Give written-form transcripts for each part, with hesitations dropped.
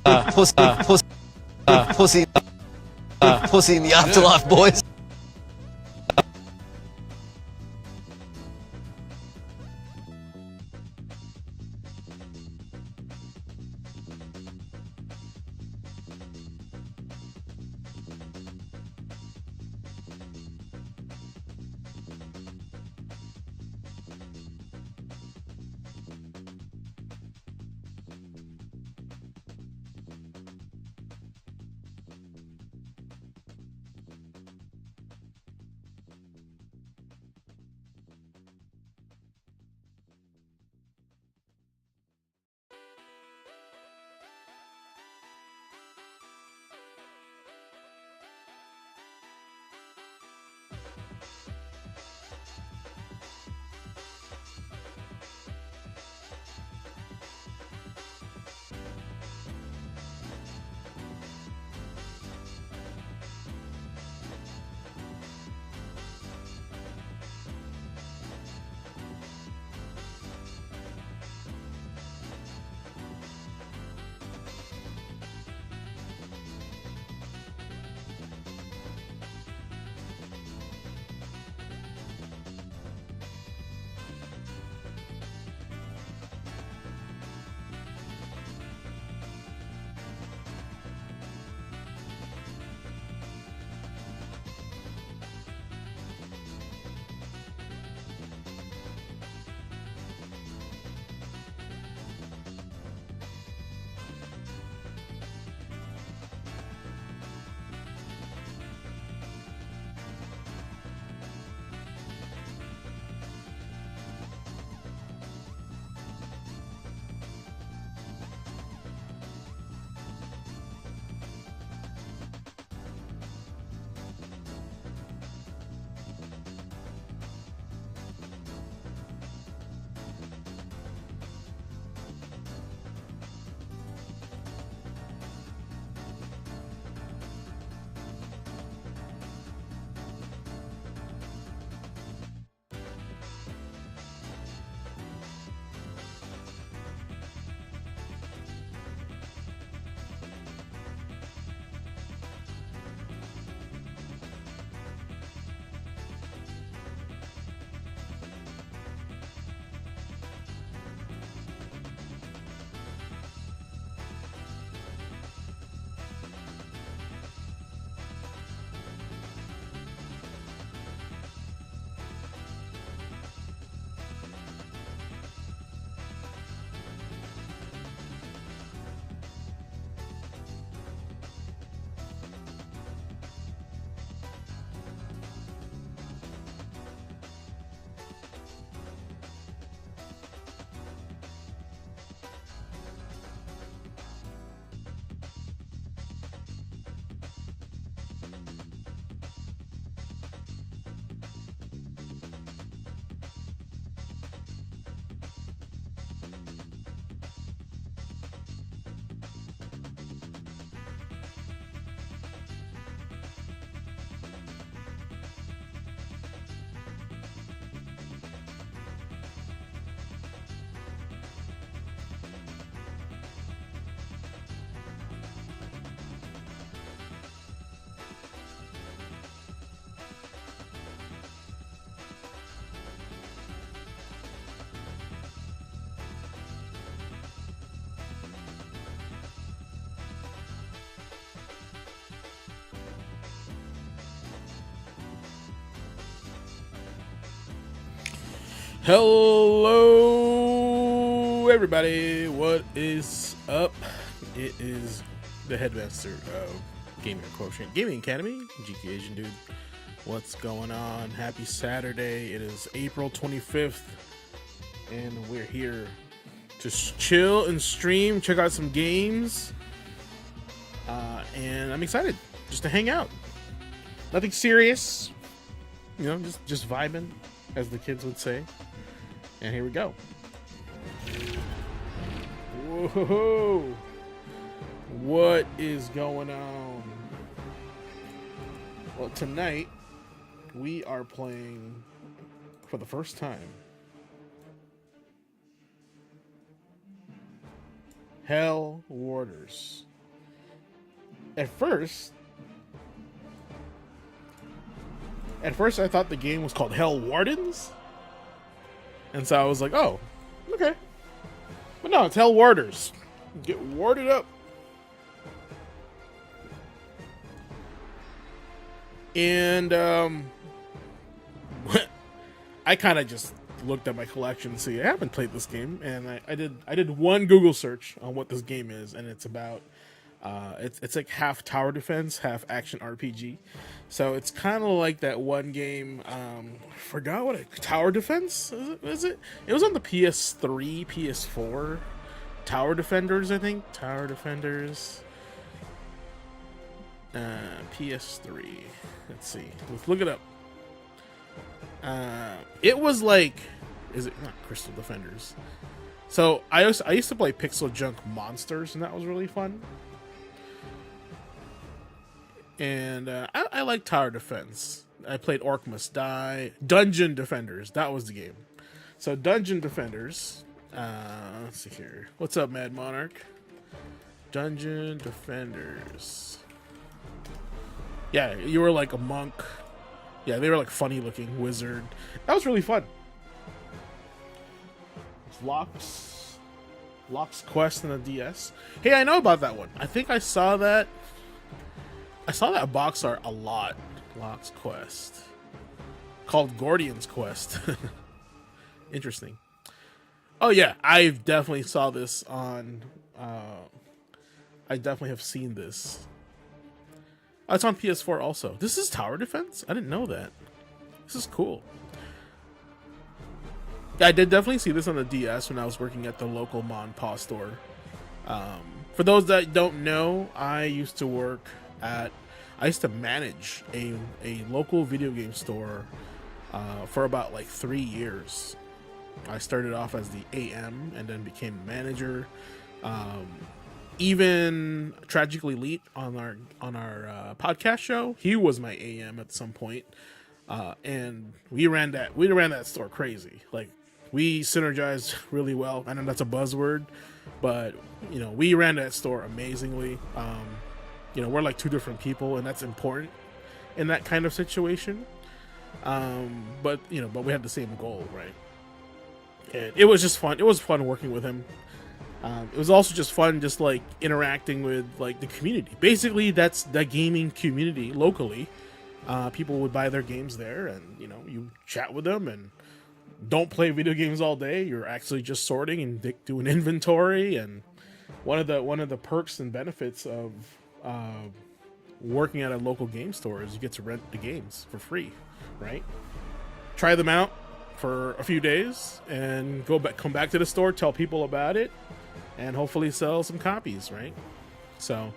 Pussy, pussy in the afterlife, boys. Hello, everybody. What is up? It is the headmaster of Gamer Quotient Gaming Academy, GQAzndood. What's going on? Happy Saturday. It is April 25th, and we're here to chill and stream, check out some games, and I'm excited just to hang out. Nothing serious, you know, just vibing, as the kids would say. And here we go. Whoa! What is going on? Well, tonight we are playing for the first time Hell Warders. at first I thought the game was called Hell Wardens, and so I was like, oh, okay, but no, it's Hell Warders. Get warded up. And I kind of just looked at my collection to see. I haven't played this game, and I did one Google search on what this game is, and it's about it's like half tower defense, half action RPG. So it's kind of like that one game. I forgot what tower defense is it? It was on the PS3, PS4. Tower Defenders, I think. Tower Defenders. PS3. Let's see. Let's look it up. It was like, is it not Crystal Defenders? So I used to play Pixel Junk Monsters, and that was really fun. And I like tower defense. I played Orc Must Die. Dungeon Defenders, that was the game. So Dungeon Defenders. Let's see here. What's up, Mad Monarch? Dungeon Defenders. Yeah, you were like a monk. Yeah, they were like funny looking wizard. That was really fun. It's Locke's Quest and the DS. Hey, I know about that one. I think I saw that. I saw that box art a lot. Locke's Quest. Called Gordian's Quest. Interesting. Oh yeah, I definitely saw this on. I definitely have seen this. Oh, it's on PS4 also. This is tower defense? I didn't know that. This is cool. Yeah, I did definitely see this on the DS when I was working at the local Mon Pa store. For those that don't know, I used to manage a local video game store for about like 3 years. I started off as the AM and then became manager. Even Tragically Elite on our podcast show, he was my AM at some point. And we ran that store crazy. Like, we synergized really well. I know that's a buzzword, but we ran that store amazingly. We're like two different people, and that's important in that kind of situation. But we had the same goal, right? And it was just fun. It was fun working with him. It was also just fun, just like interacting with like the community. Basically, that's the gaming community locally. People would buy their games there, and you chat with them and don't play video games all day. You're actually just sorting and doing inventory. And one of the perks and benefits of working at a local game store is you get to rent the games for free, right? Try them out for a few days and come back to the store, tell people about it, and hopefully sell some copies, right? So,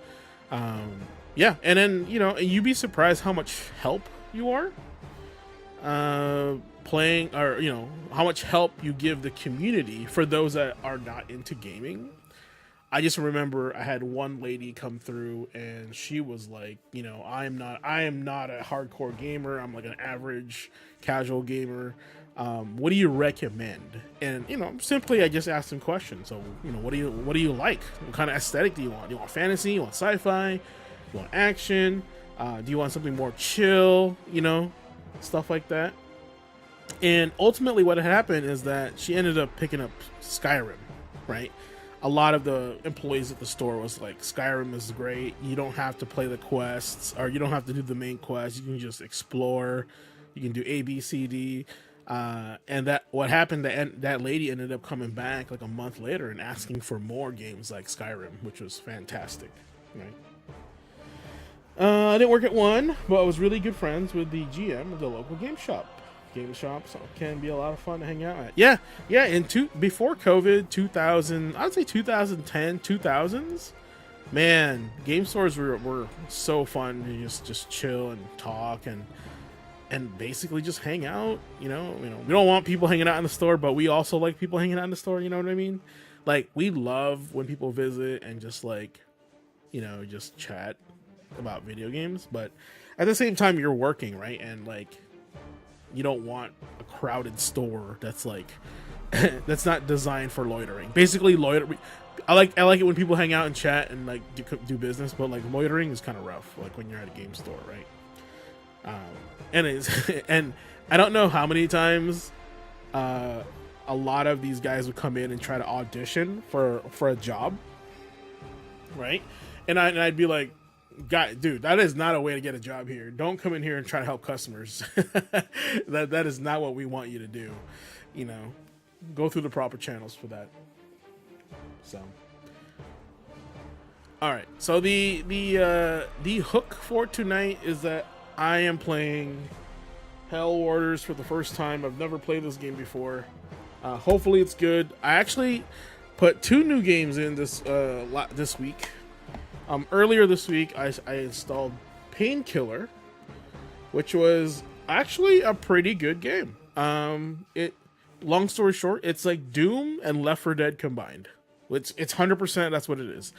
yeah, and then you'd be surprised how much help you are playing, or how much help you give the community for those that are not into gaming. I just remember I had one lady come through, and she was like, I am not a hardcore gamer. I'm like an average casual gamer. What do you recommend? And simply I just asked some questions. So what do you like? What kind of aesthetic do you want? Do you want fantasy? You want sci-fi? You want action? Do you want something more chill? Stuff like that. And ultimately what happened is that she ended up picking up Skyrim, right? A lot of the employees at the store was like, Skyrim is great. You don't have to play the quests, or you don't have to do the main quest. You can just explore. You can do A, B, C, D. And what happened, that lady ended up coming back like a month later and asking for more games like Skyrim, which was fantastic, right? I didn't work at one, but I was really good friends with the GM of the local game shop. Game shops can be a lot of fun to hang out at. Yeah. Before COVID, 2000, I'd say 2010, 2000s. Man, game stores were so fun to just chill and talk and basically just hang out. We don't want people hanging out in the store, but we also like people hanging out in the store. You know what I mean? Like, we love when people visit and just like, just chat about video games. But at the same time, you're working, right? And like, you don't want a crowded store that's like that's not designed for loitering. Basically, I like it when people hang out and chat and like do business, but like loitering is kind of rough. Like when you're at a game store, right? And it's and I don't know how many times a lot of these guys would come in and try to audition for a job, right? And I'd be like, dude, that is not a way to get a job here. Don't come in here and try to help customers. that is not what we want you to do. You know, go through the proper channels for that. So, all right. So the hook for tonight is that I am playing Hell Warders for the first time. I've never played this game before. Hopefully it's good. I actually put 2 new games in this week. Earlier this week, I installed Painkiller, which was actually a pretty good game. Long story short, it's like Doom and Left 4 Dead combined. It's 100%. That's what it is.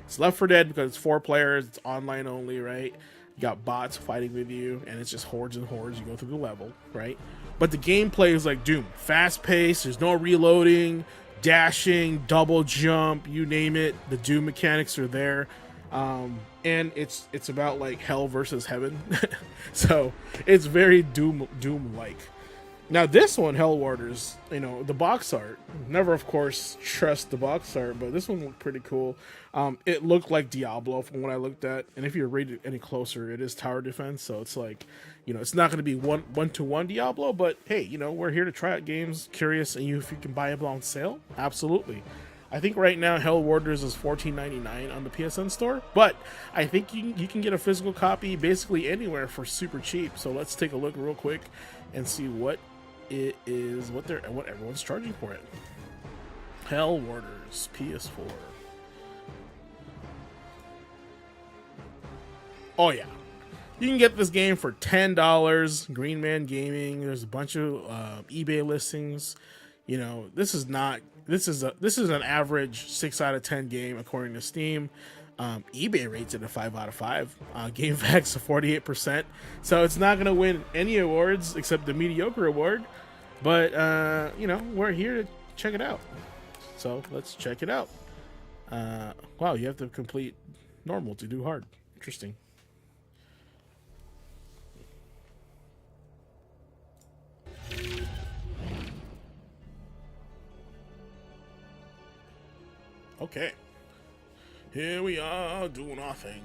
It's Left 4 Dead because it's 4 players. It's online only, right? You got bots fighting with you, and it's just hordes and hordes. You go through the level, right? But the gameplay is like Doom, fast paced. There's no reloading, dashing, double jump, you name it. The Doom mechanics are there. And it's about like hell versus heaven. So it's very Doom like. Now this one, Hell Warders, you know, the box art, never of course trust the box art, but this one looked pretty cool. It looked like Diablo from what I looked at, and if you read it any closer, it is tower defense, so it's like, you know, it's not going to be one-to-one Diablo, but hey, you know, we're here to try out games, curious, and if you can buy it on sale, absolutely. I think right now Hell Warders is $14.99 on the PSN store, but I think you can get a physical copy basically anywhere for super cheap. So let's take a look real quick and see what it is, what everyone's charging for it. Hell Warders PS4. Oh yeah, you can get this game for $10. Green Man Gaming. There's a bunch of eBay listings. You know, this is an average 6 out of 10 game according to Steam. eBay rates it a 5 out of 5. GameFAQs a 48%. So it's not gonna win any awards except the mediocre award. But you know, we're here to check it out. So let's check it out. Wow, you have to complete normal to do hard. Interesting. Okay. Here we are doing our thing.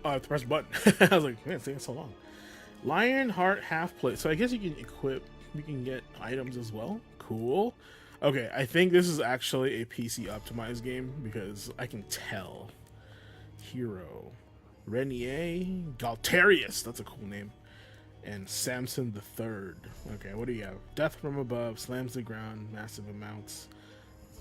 Oh, I have to press a button. I was like, man, it's taking so long. Lionheart half plate. So I guess you can get items as well. Cool. Okay, I think this is actually a PC optimized game because I can tell. Hero. Renier Galterius. That's a cool name. And Samson the Third. Okay, what do you have? Death from above, slams the ground, massive amounts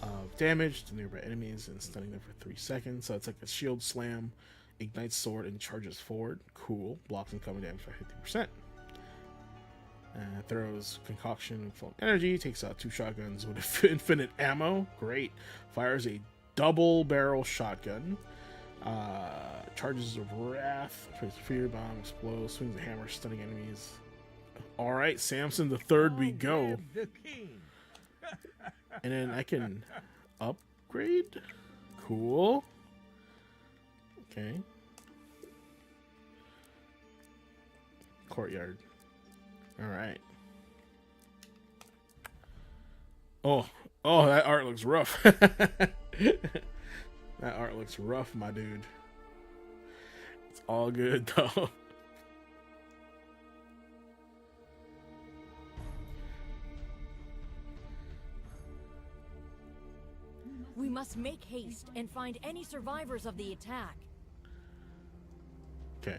of damage to nearby enemies and stunning them for 3 seconds. So it's like a shield slam, ignites sword and charges forward. Cool. Blocks incoming damage by 50%. Throws concoction full energy, takes out 2 shotguns with infinite ammo. Great. Fires a double barrel shotgun. Charges of wrath, plays a fear bomb, explodes, swings a hammer, stunning enemies. All right, Samson the Third, we go. And then I can upgrade. Cool. Okay. Courtyard. All right. Oh, that art looks rough. That art looks rough, my dude. It's all good, though. We must make haste and find any survivors of the attack. Okay.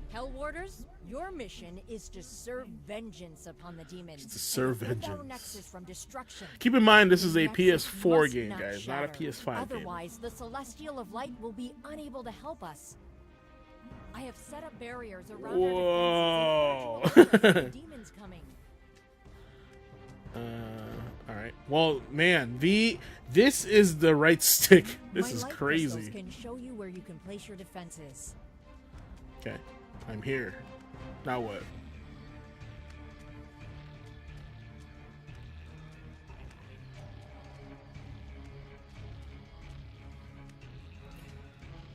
Hell Warders, your mission is to serve vengeance upon the demons. To serve and vengeance. our nexus from destruction. Keep in mind, this is a Nexus PS4 must game, not guys, not a shatter. PS5 game. Otherwise, the Celestial of Light will be unable to help us. I have set up barriers around Whoa. our defenses to the demons coming. All right. Well, man, this is the right stick. This My is light crazy. crystals can show you where you can place your defenses. Okay, I'm here. Now what?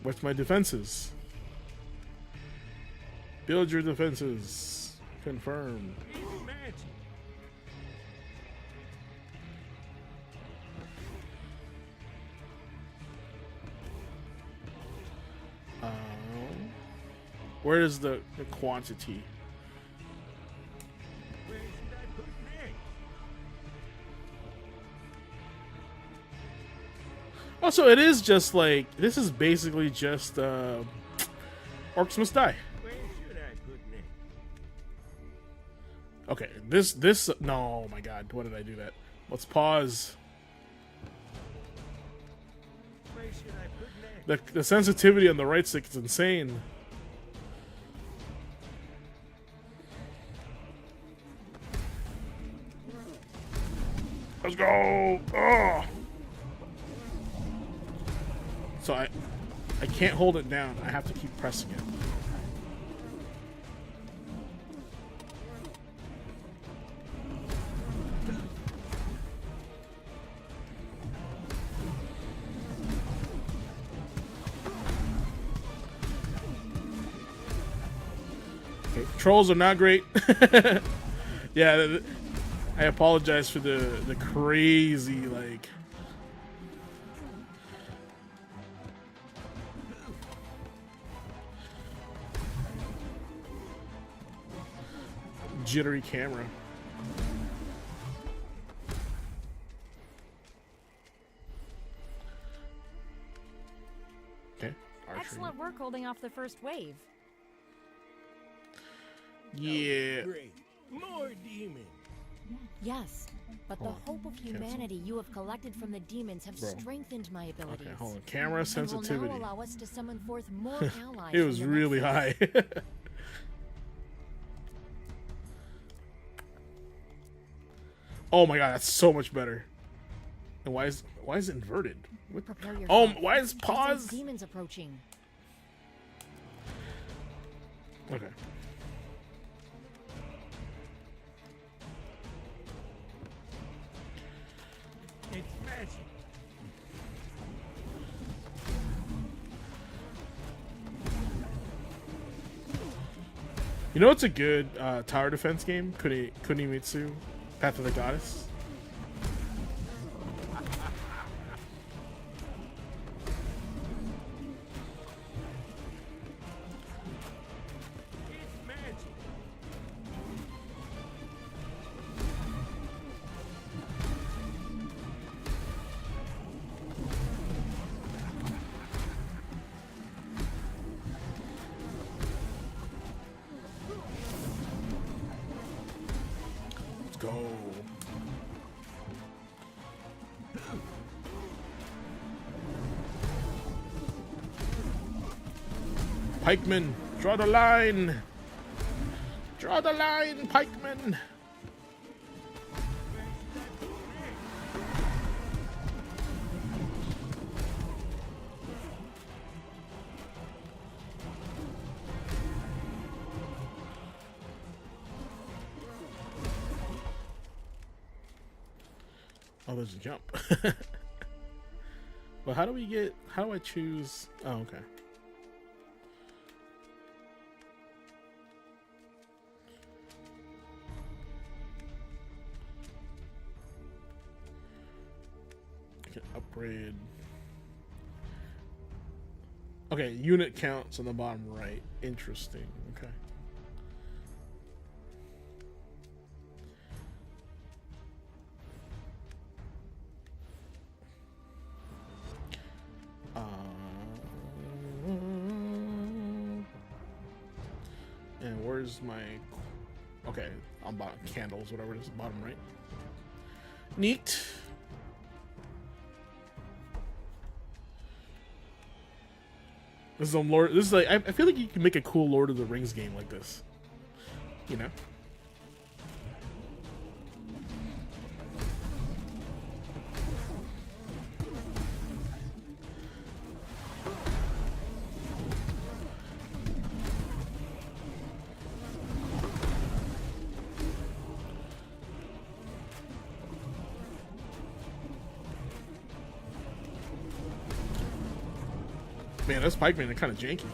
What's my defenses? Build your defenses. Confirm. Where is the quantity? Oh, so it is just like, this is basically just Orcs Must Die. Okay, this no, oh my god, what did I do that? Let's pause. The sensitivity on the right stick is insane. Let's go! Oh! So I can't hold it down. I have to keep pressing it. Okay, controls are not great. Yeah, I apologize for the crazy, like, jittery camera. Okay. Archery. Excellent work holding off the first wave. Yeah. Great. More demons. Yes, but the hope of humanity you have collected from the demons have Bro. strengthened my abilities. Okay, hold on. Camera And sensitivity. will now allow us to summon forth more allies. It was in the really next high. Oh my god, that's so much better. And why is it inverted? What? Prepare yourself. Oh, why is Just pause? as demons approaching. Okay. It's magic. You know what's a good tower defense game? Kunimitsu, Path of the Goddess. It's magic. Let's go. Pikeman, draw the line. Draw the line, Pikeman. Oh, there's a jump. Well, how do I choose? Oh, okay. I can upgrade. Okay, unit counts on the bottom right. Interesting. Okay. And where's my... Okay, on bottom candles, whatever it is, bottom right. Neat. This is Lord. This is like I feel like you can make a cool Lord of the Rings game like this. You know. Man, those pikemen are kind of janky.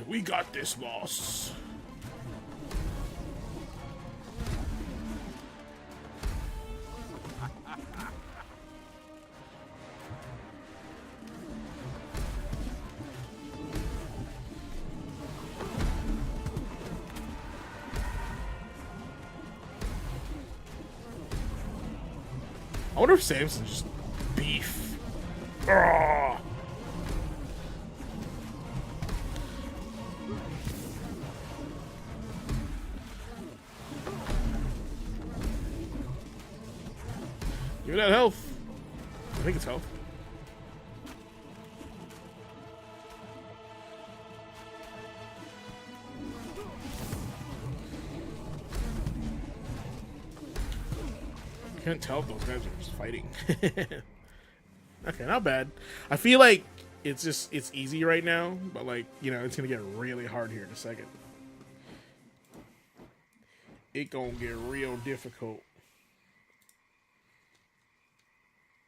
We got this, boss. I wonder if Samson's just beef. Ugh. Give me that health. I think it's health. Can't tell if those guys are just fighting. Okay, not bad. I feel like it's easy right now, but like, you know, it's gonna get really hard here in a second. It gonna get real difficult.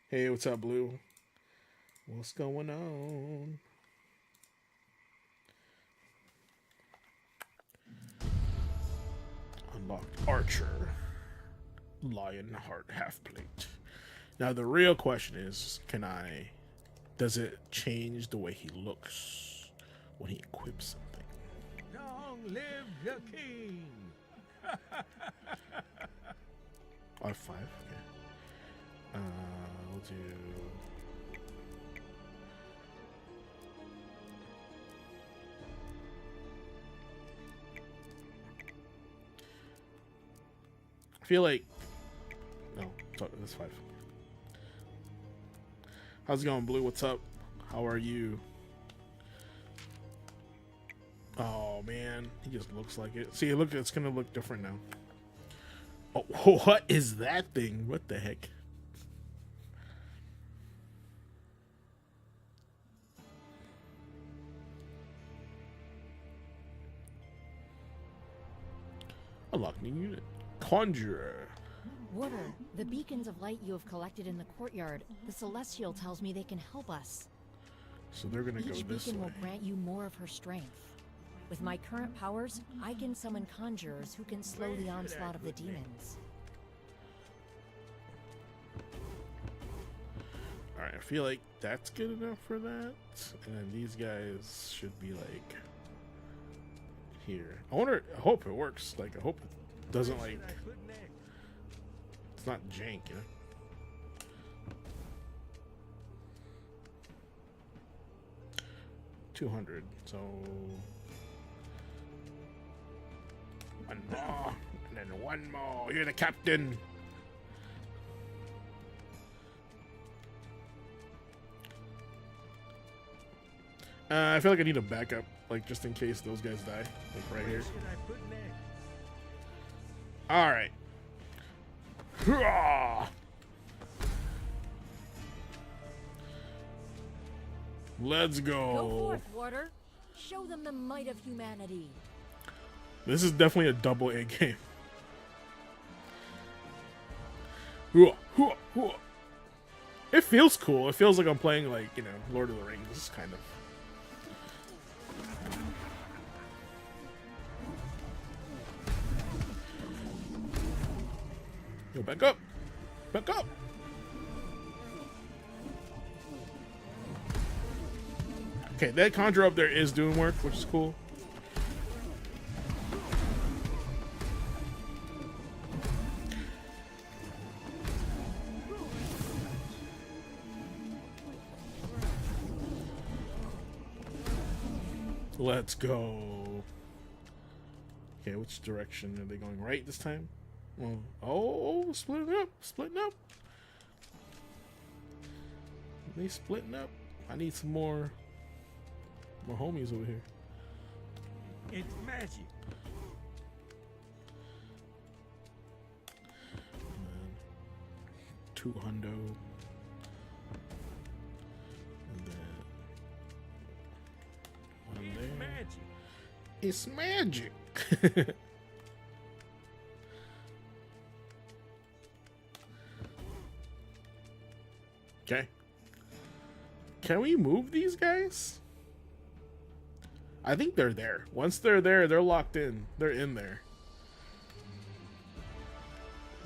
Hey, what's up, Blue? What's going on? Unlocked Archer. Lionheart half plate. Now the real question is, does it change the way he looks when he equips something? Long live the king! R5, okay. We'll do... I feel like... No, sorry, that's 5. How's it going, Blue? What's up? How are you? Oh, man. He just looks like it. See, look, it's going to look different now. Oh, what is that thing? What the heck? Unlock new unit. Conjurer. Warder, the beacons of light you have collected in the courtyard, the Celestial tells me they can help us. So they're gonna go Each this beacon way. will grant you more of her strength. With my current powers, I can summon conjurers who can slow the onslaught of the demons. Alright, I feel like that's good enough for that. And then these guys should be like here. I hope it works. Like, I hope it doesn't like, it's not jank, you know? $200, so one more, and then one more. You're the captain. I feel like I need a backup, like just in case those guys die, like right here. All right. Let's Go go. forth, Warder. Show them the might of humanity. This is definitely a double A game. It feels cool. It feels like I'm playing, like, you know, Lord of the Rings, kind of. Yo, back up! Back up! Okay, that conjure up there is doing work, which is cool. Let's go. Okay, which direction are they going? Right this time? Well, oh, splitting up, splitting up. They splitting up. I need some more homies over here. It's magic. 200. It's magic. Okay. Can we move these guys? I think they're there. Once they're there, they're locked in. They're in there.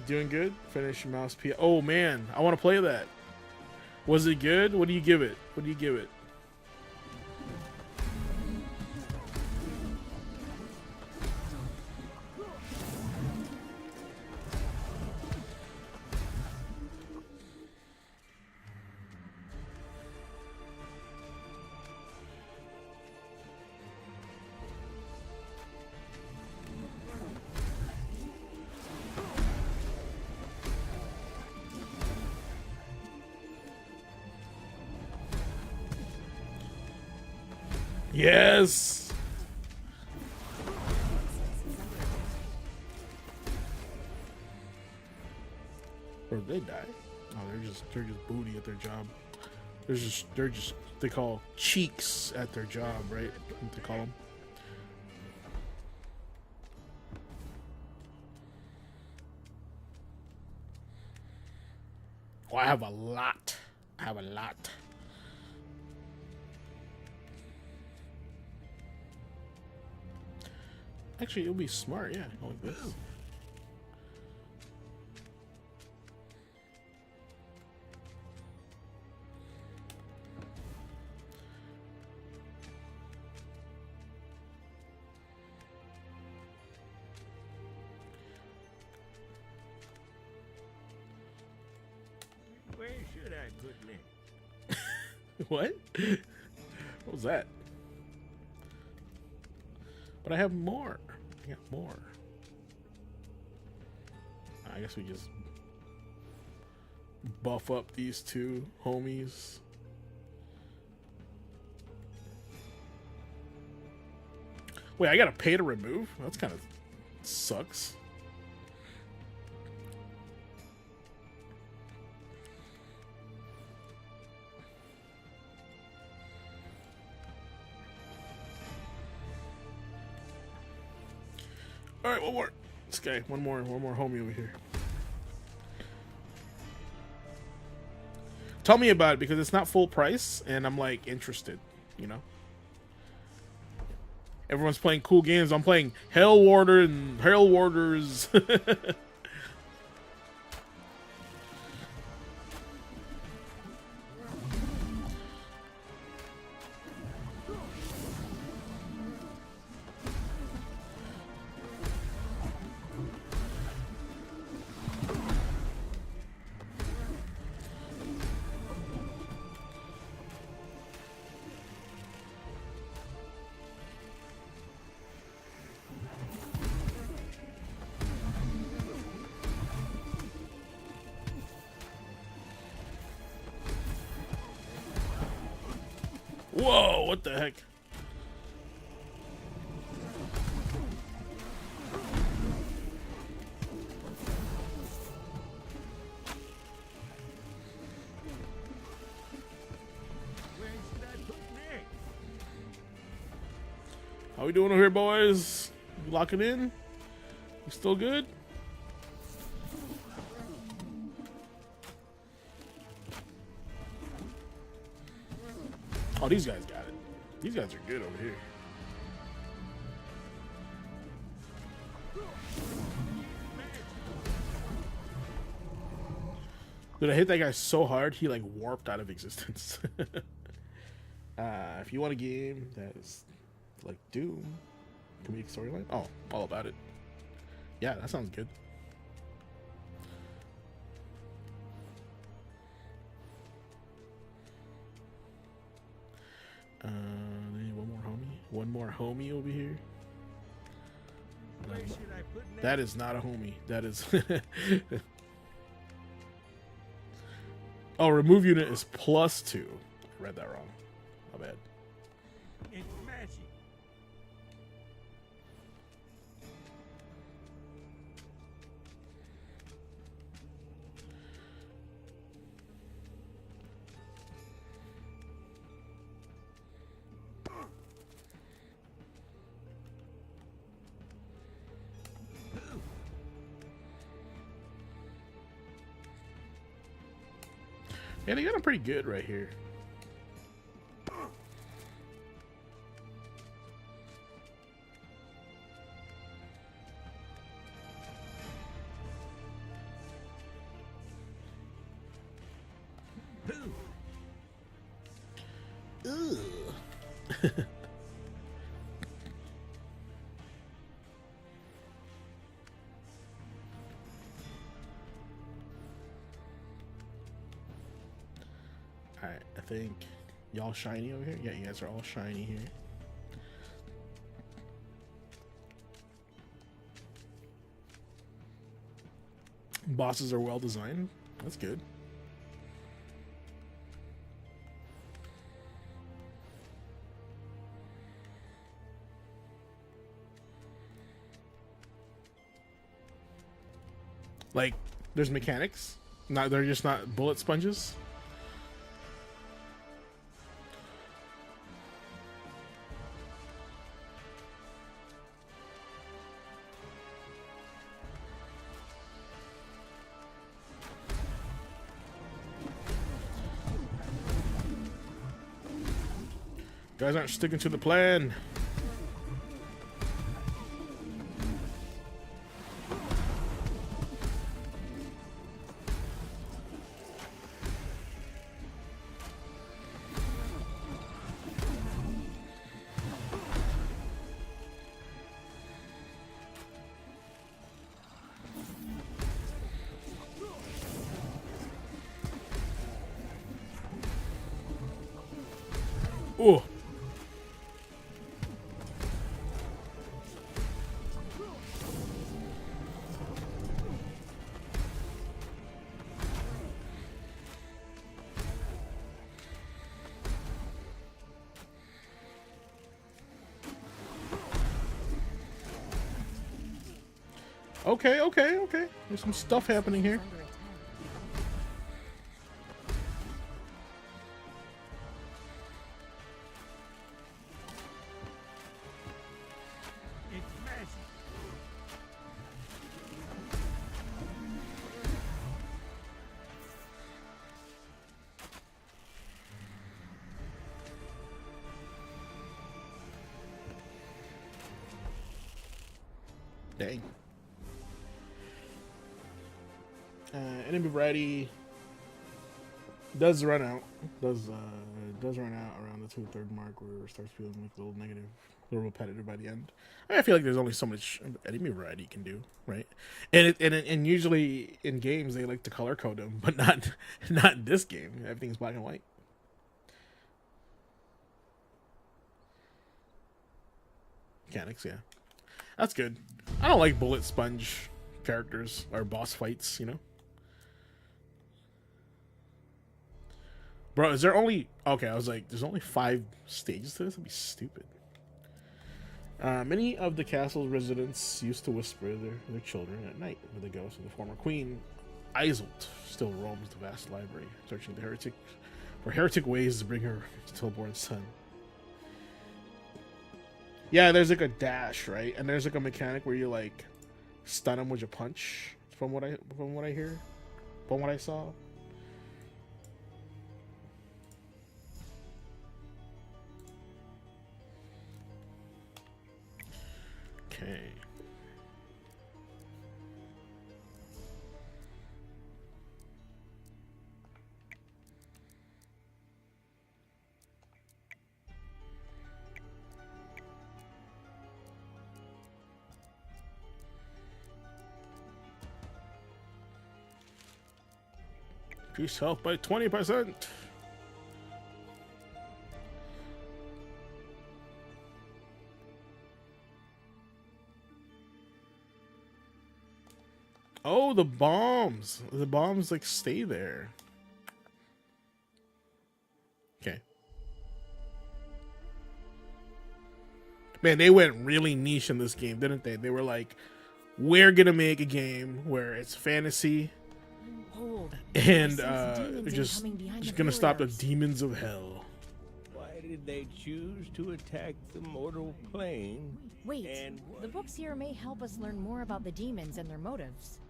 Doing good? Finish mouse P. Oh man, I want to play that. Was it good? What do you give it? What do you give it? Yes. Or did they die? Oh, they're just booty at their job. They're just they call cheeks at their job, right? What they call them. Oh, I have a lot. I have a lot. Actually, it'll be smart, yeah. Like this. Where should I put next? What? What was that? But I have more. I got more. I guess we just buff up these two homies. Wait, I gotta pay to remove? That's kind of sucks. All right, one more. This guy, one more homie over here. Tell me about it because it's not full price, and I'm like interested. You know, everyone's playing cool games. I'm playing Hell Warder and Hell Warders. Whoa, what the heck? Where should I put next? How we doing over here, boys? You locking in? You still good? Oh, these guys got it. These guys are good over here. Dude, I hit that guy so hard, he like warped out of existence. If you want a game that is like Doom, comedic storyline, oh, all about it. Yeah, that sounds good. Then one more homie. One more homie over here. Where should I put next? That is not a homie. That is. Oh, remove unit is +2. I read that wrong. My bad. It's magic. Yeah, they got him pretty good right here. Alright, I think y'all shiny over here? Yeah, you guys are all shiny here. Bosses are well designed. That's good. Like, there's mechanics. They're just not bullet sponges. Guys aren't sticking to the plan. Oh. Okay. There's some stuff happening here. Under attack. It's magic. Dang. Enemy variety does run out. Does run out around the 2/3 mark, where it starts feeling like a little negative, a little repetitive by the end. I feel like there's only so much enemy variety you can do, right? And usually in games they like to color code them, but not in this game. Everything's black and white. Mechanics, yeah, that's good. I don't like bullet sponge characters or boss fights, you know. Bro, is there only... Okay, I was like, there's only 5 stages to this? That'd be stupid. Many of the castle's residents used to whisper their children at night, with the ghost of the former queen. Isolt still roams the vast library, searching for heretic ways to bring her stillborn son. Yeah, there's like a dash, right? And there's like a mechanic where you like stun him with a punch, from what I hear, from what I saw. Okay. Increase health by 20%. Oh, the bombs. The bombs like stay there. Okay. Man, they went really niche in this game, didn't they? They were like, we're gonna make a game where it's fantasy Hold. and Demons just incoming behind the gonna stop the pillars. demons of hell. Why did they choose to attack the mortal plane? Wait, And the books here may help us learn more about the demons and their motives.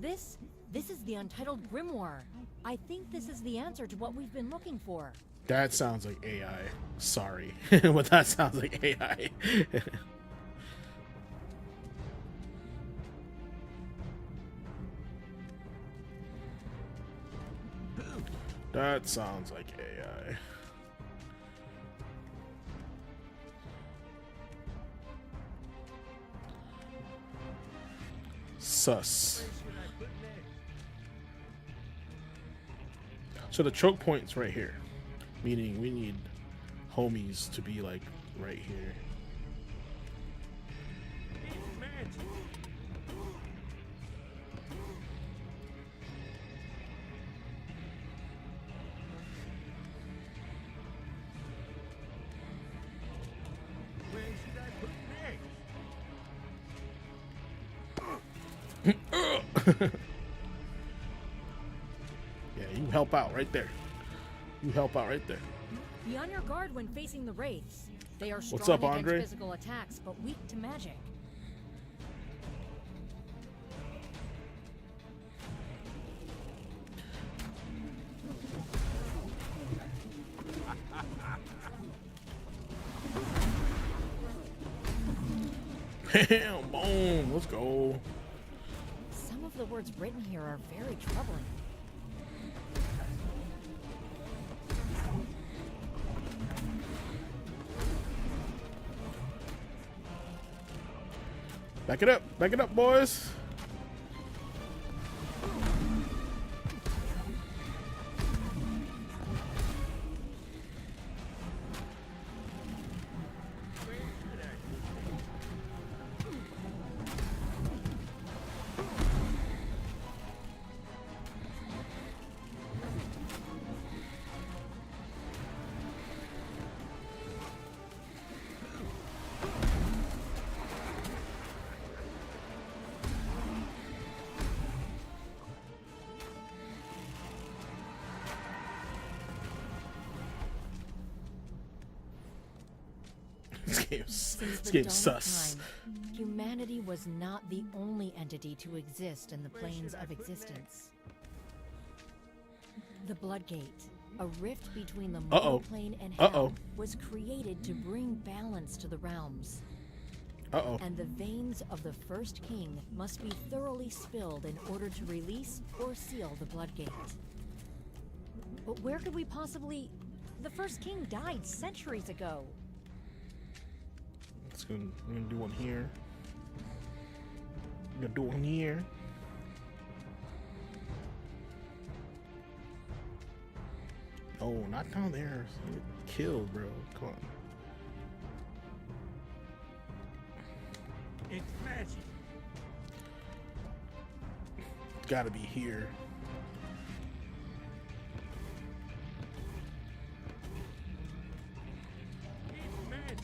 This This is the Untitled Grimoire. I think this is the answer to what we've been looking for. That sounds like AI. Sorry. But that sounds like AI. That sounds like AI. Sus. So the choke point's right here, meaning we need homies to be like right here. Yeah, you help out right there. You help out right there. Be on your guard when facing the wraiths. They are strong What's up, against Andre? physical attacks, but weak to magic. Bam, boom, let's go. Some of the words written here are very troubling. Back it up, boys. This Since the game's dawn of sus. time, humanity was not the only entity to exist in the planes of existence. The Bloodgate, a rift between the mortal plane and hell, was created to bring balance to the realms. And the veins of the first king must be thoroughly spilled in order to release or seal the Bloodgate. But where could we possibly... The first king died centuries ago. We're gonna do one here. We're gonna do one here. Oh, not down there. Get killed, bro. Come on. It's magic. Gotta be here. It's magic.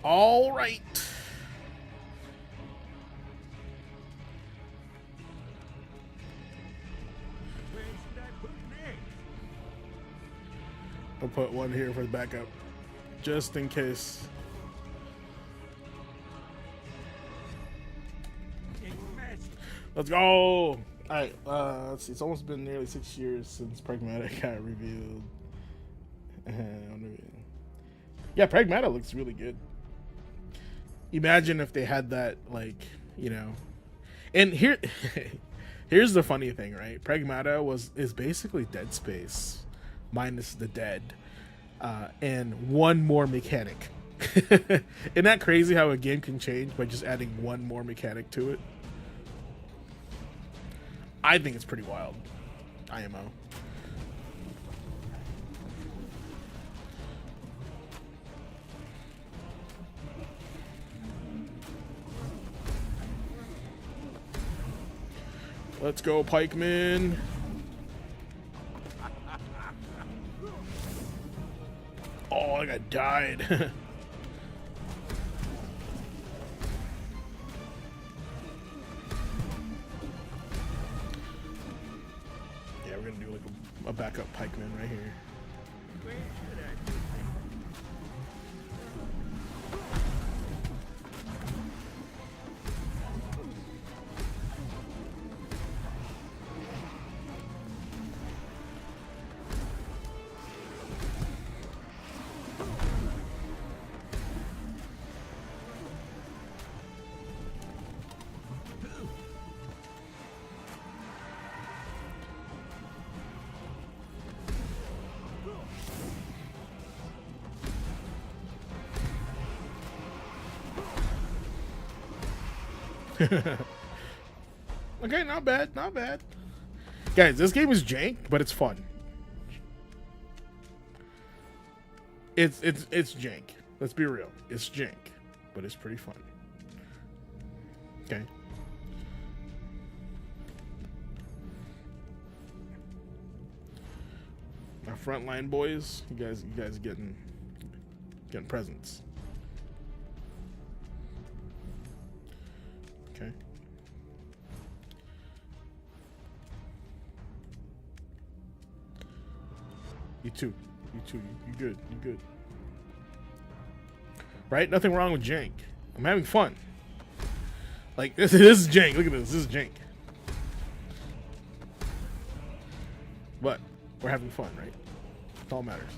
All right. Where should I put next? I'll put one here for the backup, just in case. It's magic. Let's go. All right. Let's see. It's almost been nearly 6 years since Pragmatic got revealed. Yeah, Pragmatic looks really good. Imagine if they had that, like, you know. And here's the funny thing, right? Pragmata is basically Dead Space minus the dead, and one more mechanic. Isn't that crazy how a game can change by just adding one more mechanic to it? I think it's pretty wild. IMO. Let's go, pikemen. Oh, I got died. backup pikeman right here. Where should I do Okay, not bad, not bad. Guys, this game is jank, but it's fun. It's jank. Let's be real. It's jank, but it's pretty fun. Okay. Our frontline boys, you guys getting presents. Okay. You too. You good. You good. Right? Nothing wrong with jank. I'm having fun. Like, this is jank. Look at this. This is jank. But we're having fun, right? That's all matters.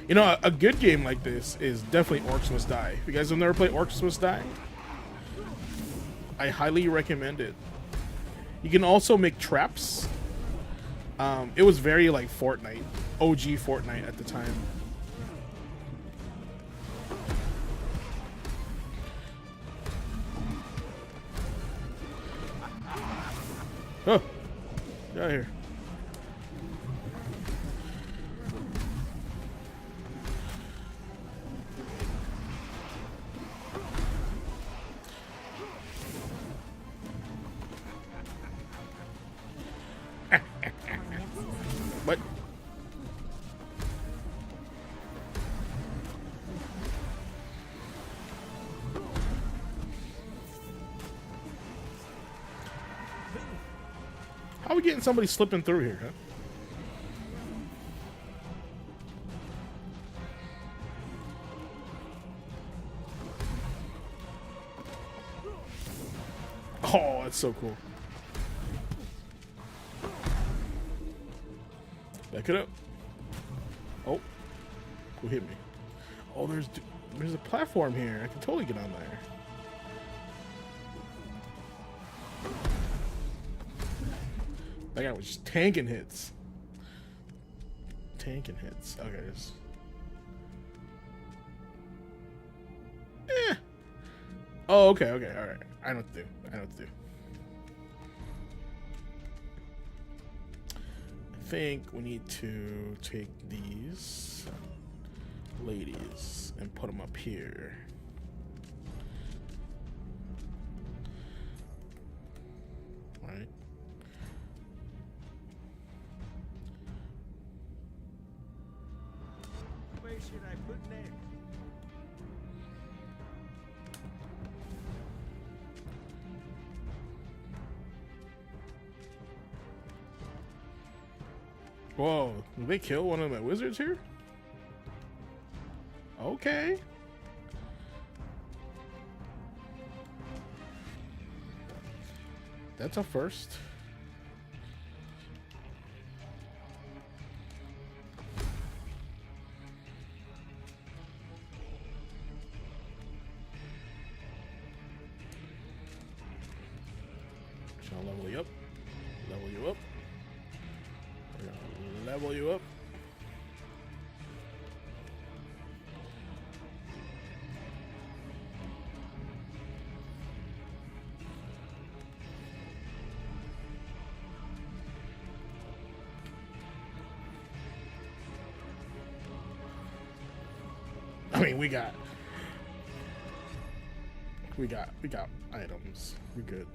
You know, a good game like this is definitely Orcs Must Die. If you guys have never played Orcs Must Die, I highly recommend it. You can also make traps. It was very like Fortnite, OG Fortnite at the time. Oh, get out of here. What? How are we getting somebody slipping through here, huh? Oh, that's so cool. Back it up. Oh, who hit me? Oh, there's a platform here. I can totally get on there. That guy was just tanking hits. Tanking hits. Okay, there's... Oh, okay, alright. I know what to do. I think we need to take these ladies and put them up here. Right. Where should I put next? Whoa, did they kill one of my wizards here? Okay. That's a first. Shall I level you up? Level you up. Level you up. I mean, we got items. We're good.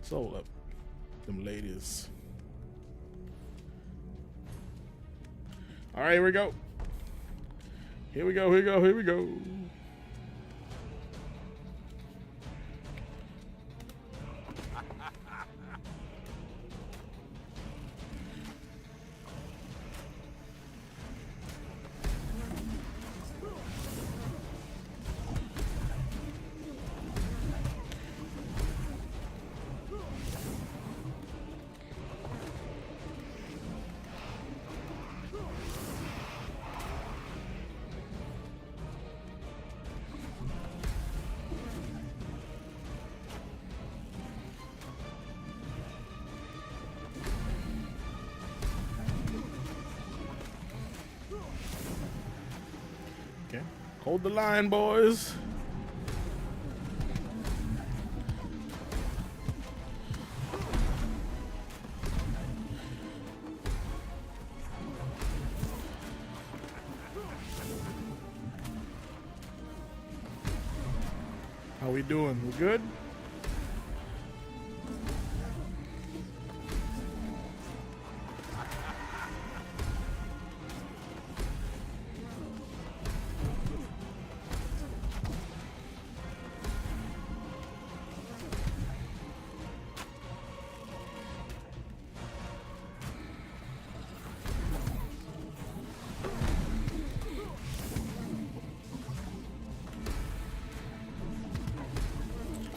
So up, them ladies. All right, here we go. Here we go. Here we go. Here we go. Okay. Hold the line, boys. How we doing? We good?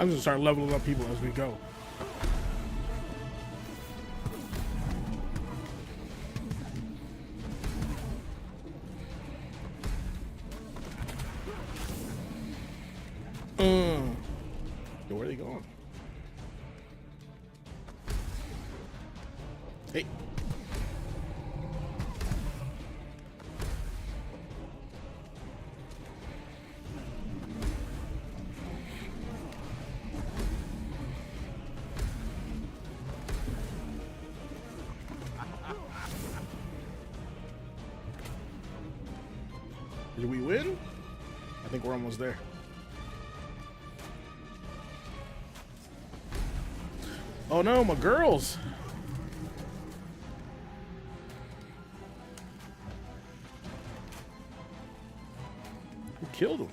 I'm just gonna start leveling up people as we go. Yo, where are they going? Hey. Did we win? I think we're almost there. Oh no, my girls! Who killed them?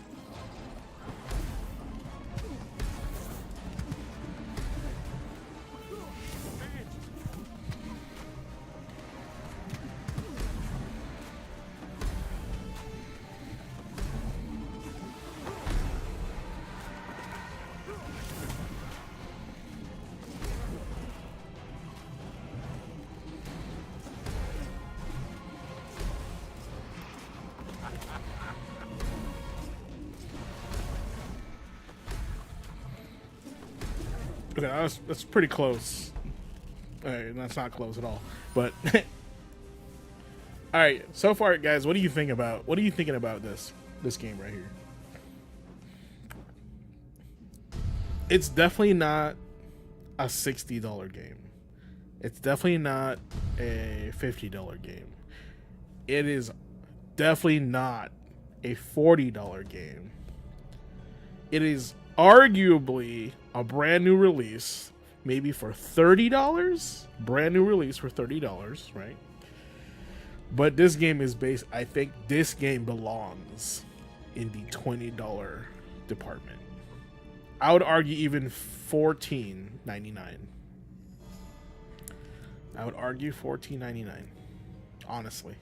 Okay, that's pretty close. All right, that's not close at all. But all right, so far, guys, what are you thinking about this game right here? It's definitely not a $60 game. It's definitely not a $50 game. It is definitely not a $40 game. It is arguably a brand new release, maybe for $30. Brand new release for $30, right? But this game is based. I think this game belongs in the $20 department. I would argue even $14.99. I would argue $14.99. Honestly.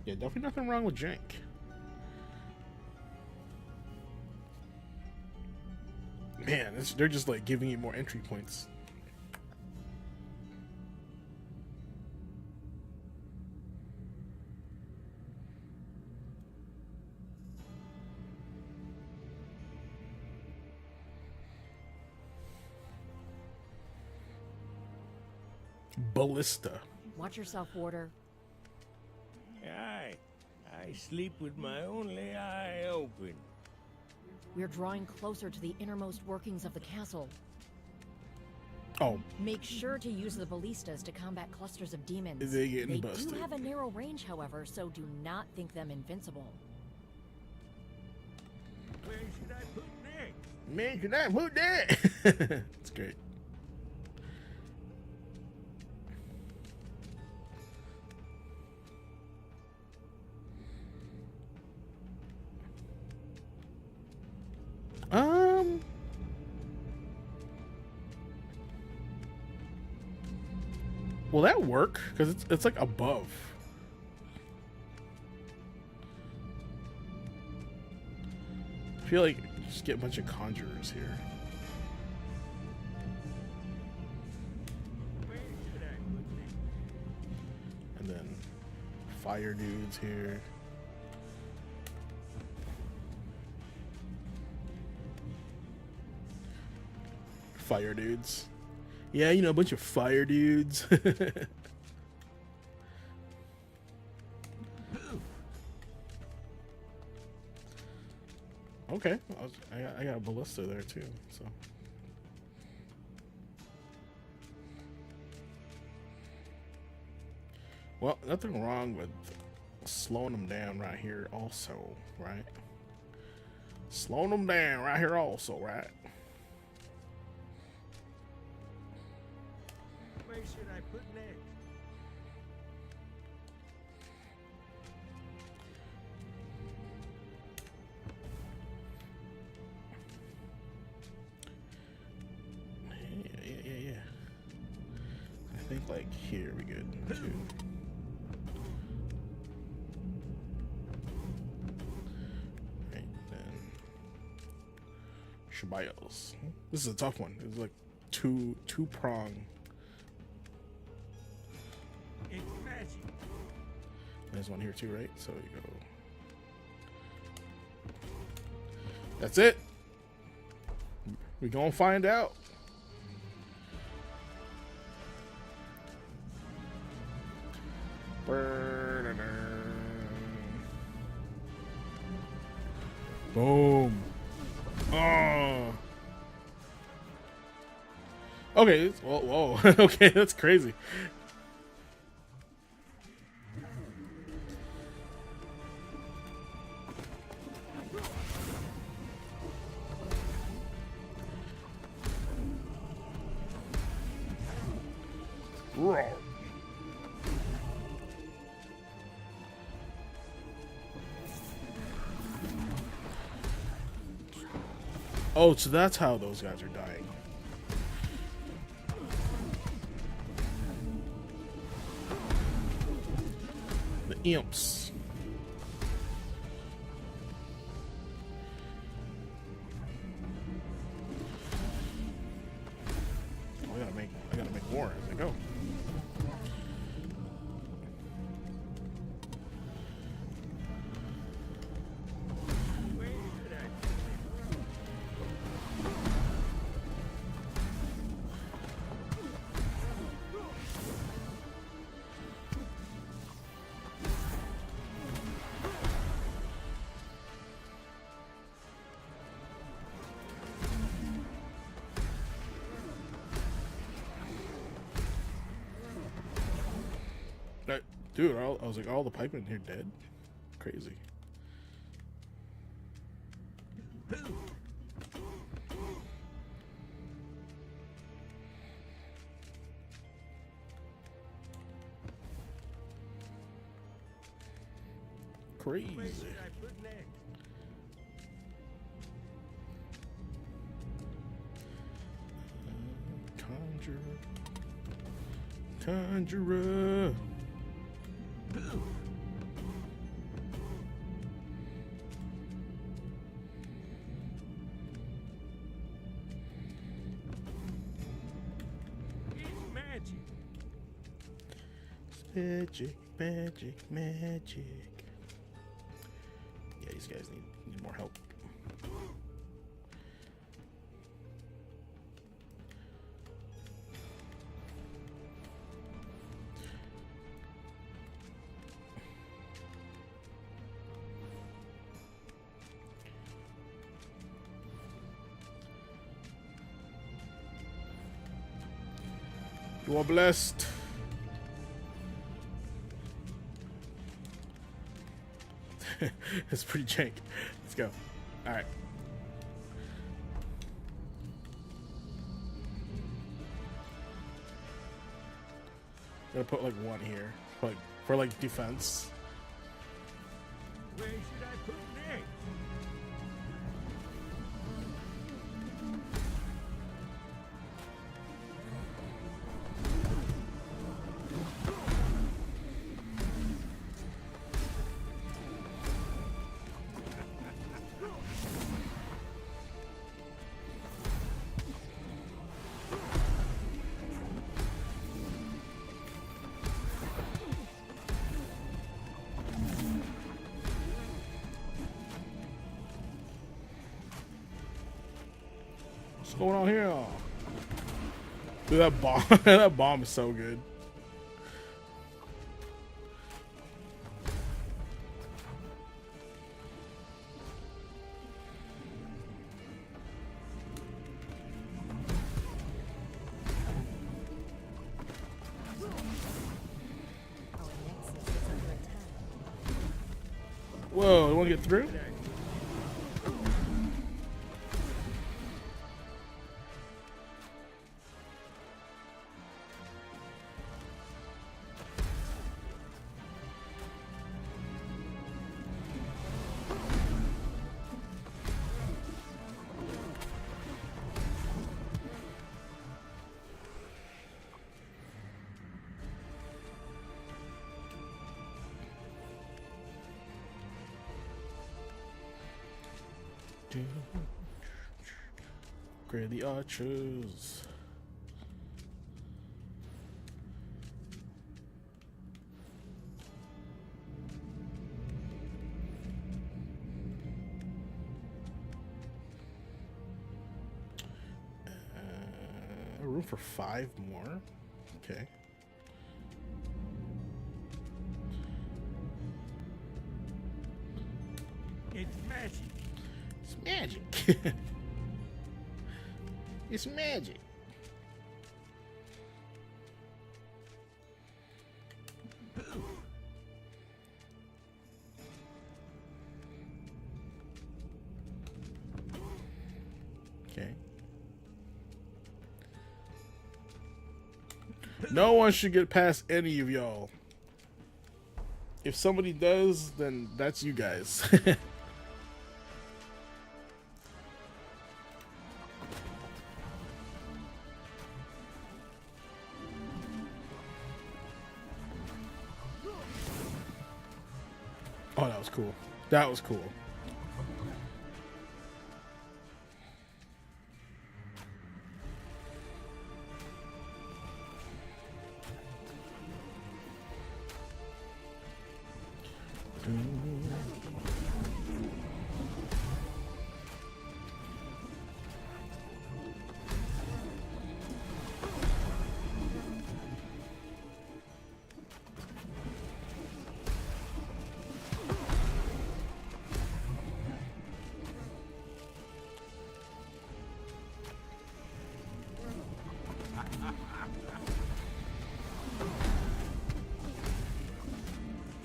Yeah, definitely nothing wrong with jank. Man, they're just like giving you more entry points. Ballista. Watch yourself, Warder. Aye, I sleep with my only eye open. We're drawing closer to the innermost workings of the castle. Oh. Make sure to use the ballistas to combat clusters of demons. They getting busted. Do have a narrow range, however, so do not think them invincible. Where should I put next? Man, should I put that? It's great. Will that work? Because it's like above. I feel like you just get a bunch of conjurers here. Where should I put next? And then fire dudes here. Fire dudes. Yeah, you know, a bunch of fire dudes. Okay, I got a ballista there too, so. Well, nothing wrong with slowing them down right here also, right? Slowing them down right here also, right? Where should I put next? Yeah. I think like here we good too. Right then. Shabayos. This is a tough one. It's like two prong. It's magic. There's one here too, right? So you go. That's it. We gonna find out. Boom. Oh. Okay. Whoa. Okay, that's crazy. Roar. Oh, so that's how those guys are dying. The imps. Oh, I gotta make more as I go. Dude, I was like, all the pipe in here dead? Crazy. Crazy. Where should I put next? Conjurer. It's Magic. Yeah, these guys need more help. You are blessed. It's pretty jank. Let's go. All right. Gonna put like one here, like for like defense. Where should I put next? What's going on here? Dude, that bomb, that bomb is so good. Whoa, you want to get through? Upgrade the archers. Room for 5 more. Okay. It's magic. It's magic. It's magic. Okay. No one should get past any of y'all. If somebody does, then that's you guys. Oh, that was cool. That was cool.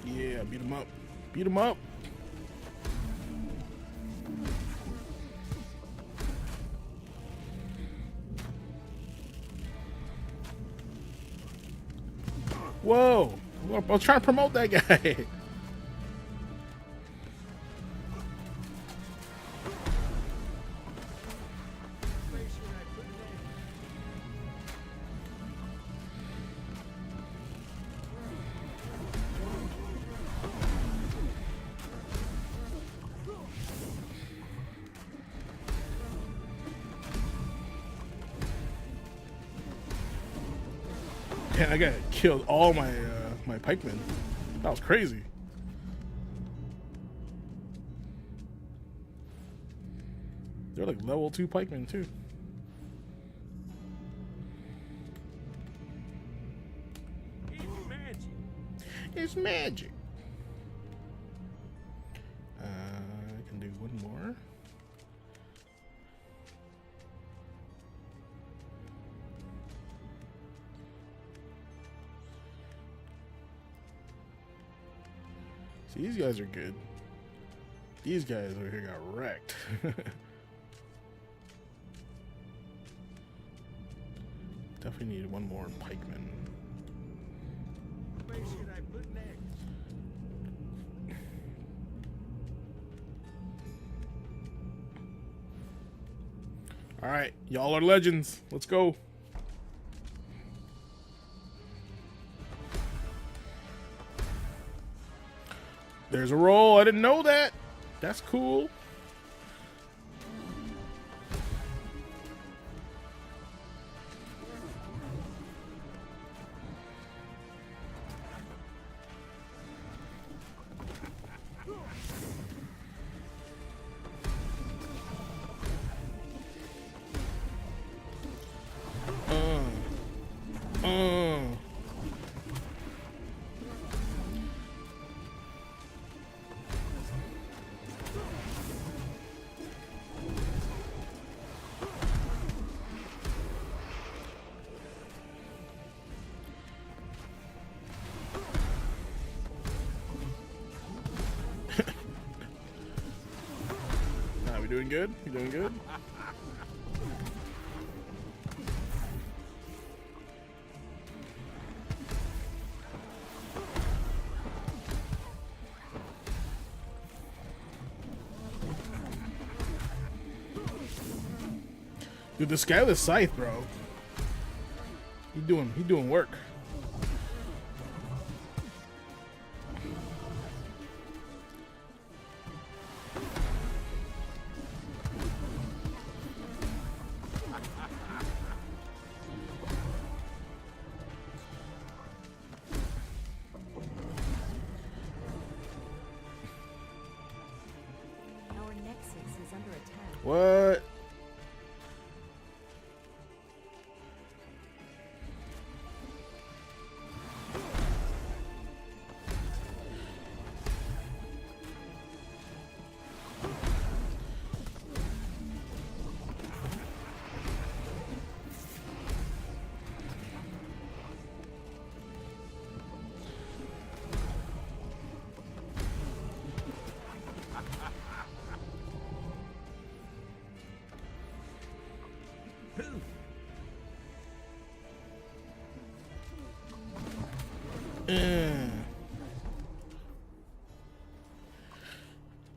Yeah, beat him up. Beat him up. Whoa! I was trying to promote that guy. Man, I got killed all my my pikemen. That was crazy. They're like level 2 pikemen too. It's magic. It's magic. I can do one more. See, these guys are good. These guys over here got wrecked. Definitely need one more pikeman. Where should I put next? All right, y'all are legends. Let's go. There's a roll. I didn't know that. That's cool. We doing good? You doing good? Dude, this guy with the scythe, bro. He doing work. Our nexus is under attack. What?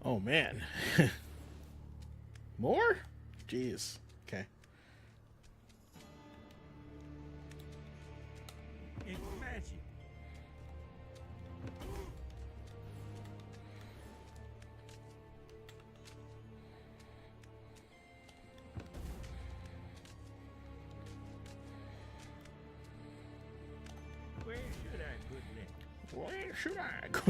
Oh man. More? Jeez. Okay. It's magic. Where should I put next? Where should I go?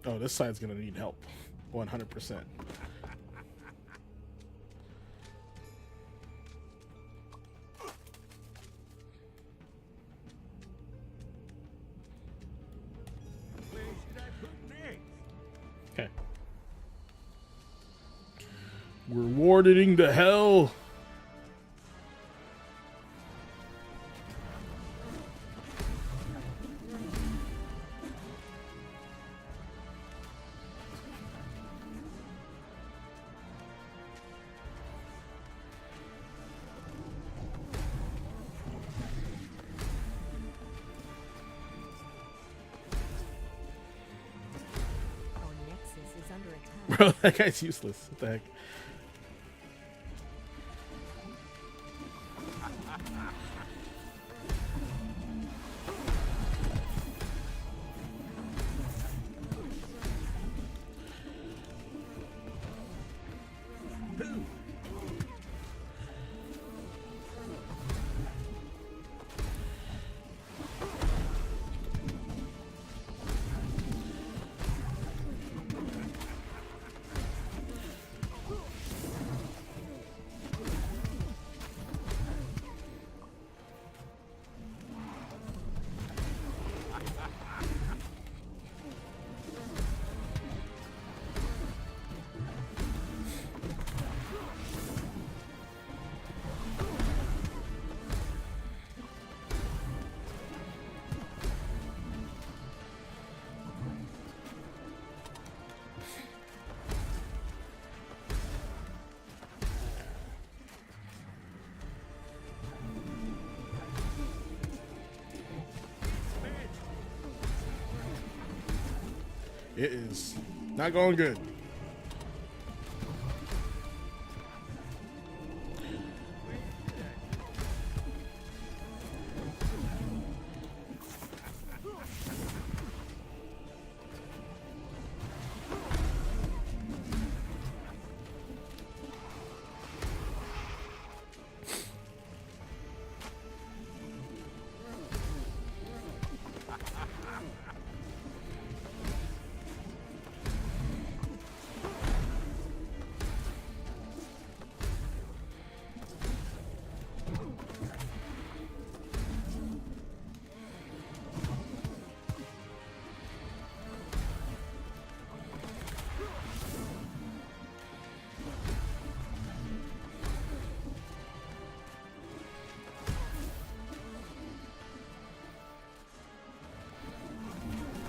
Oh, this side's gonna need help. 100%. Where should I put next? Okay. We're wardening the hell. Our nexus is under attack. Bro, that guy's useless. What the heck? It is not going good.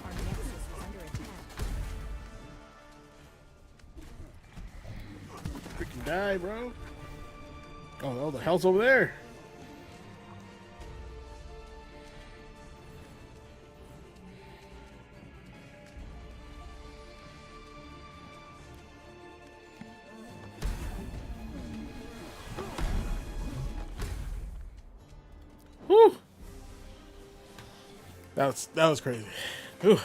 Our nexus is under attack. Freaking die, bro. Oh, the hell's over there? Whew. That was crazy. Whew.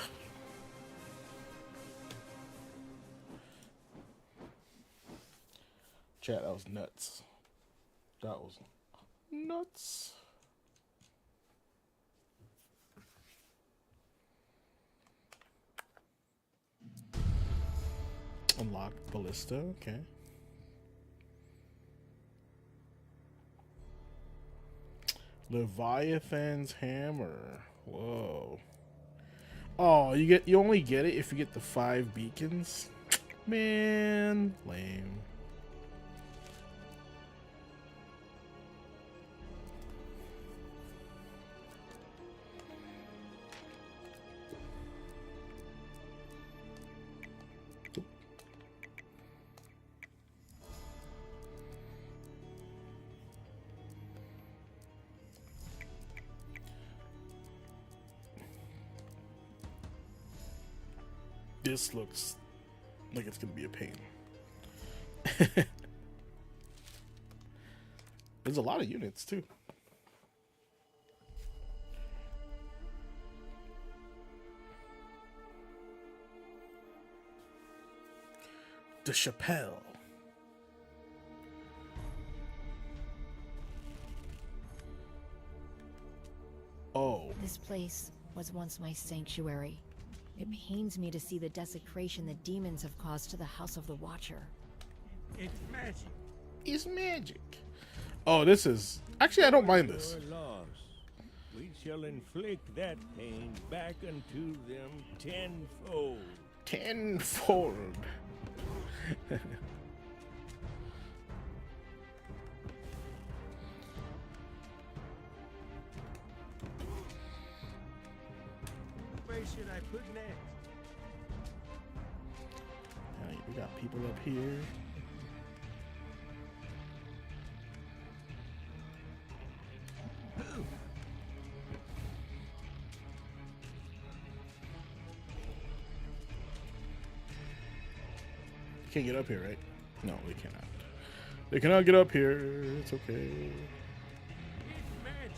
Chat, that was nuts. That was nuts. Unlock ballista, okay. Leviathan's hammer. Whoa. Oh, you only get it if you get the 5 beacons? Man, lame. This looks like it's gonna be a pain. There's a lot of units too. The Chapelle. Oh. This place was once my sanctuary. It pains me to see the desecration the demons have caused to the House of the Watcher. It's magic. It's magic. Oh, this is... Actually, I don't mind this. Your loss. We shall inflict that pain back unto them tenfold. Tenfold. Where should I put next? Alright, we got people up here. You can't get up here, right? No, they cannot. They cannot get up here. It's okay. It's magic.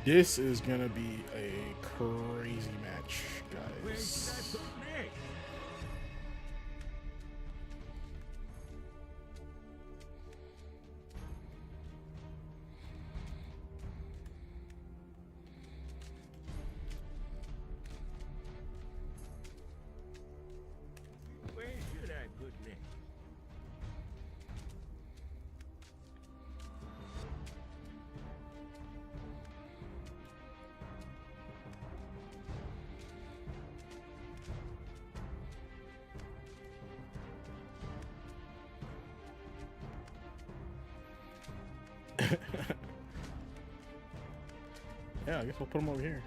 This is gonna be a crazy match, Where should I guys. put next? Where should I put next? Yeah, I guess we'll put them over here.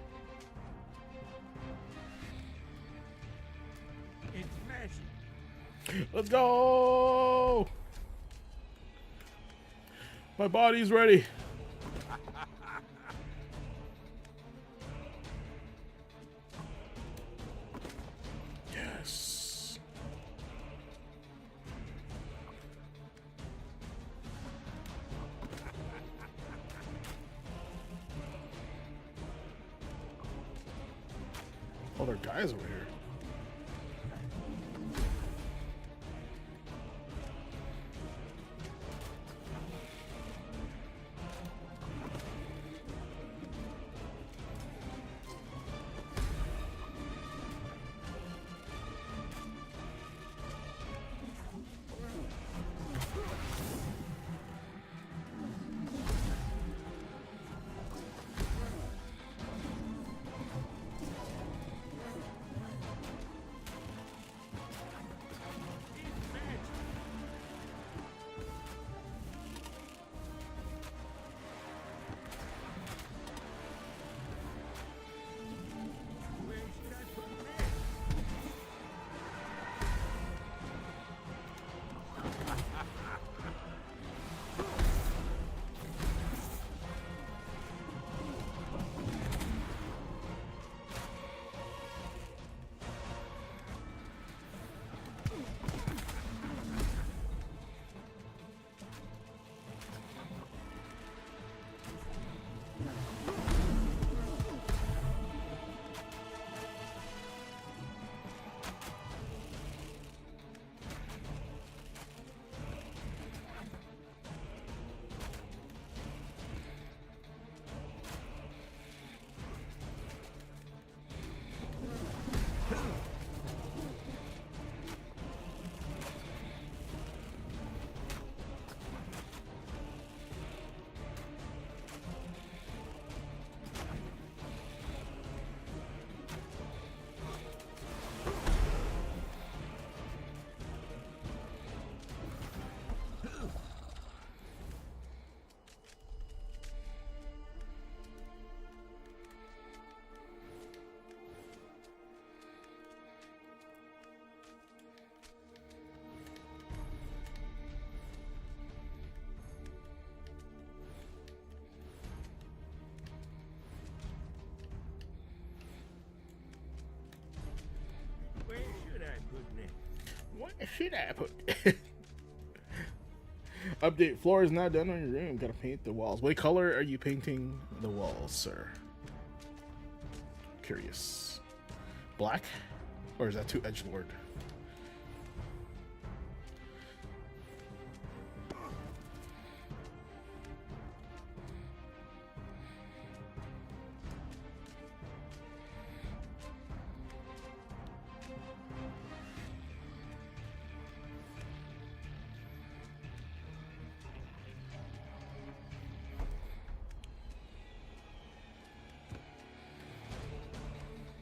Let's go! My body's ready. Yes. Oh, there are guys over here. What should I put? Update. Floor is not done on your room. Gotta paint the walls. What color are you painting the walls, sir? Curious. Black? Or is that too edgelord?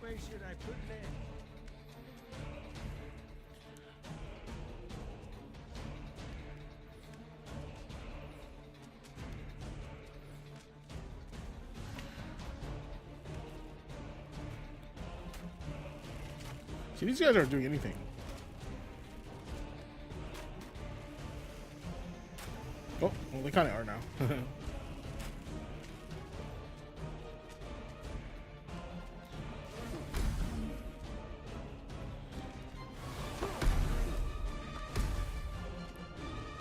Where should I put that? See, these guys aren't doing anything. Oh, well, they kind of are now.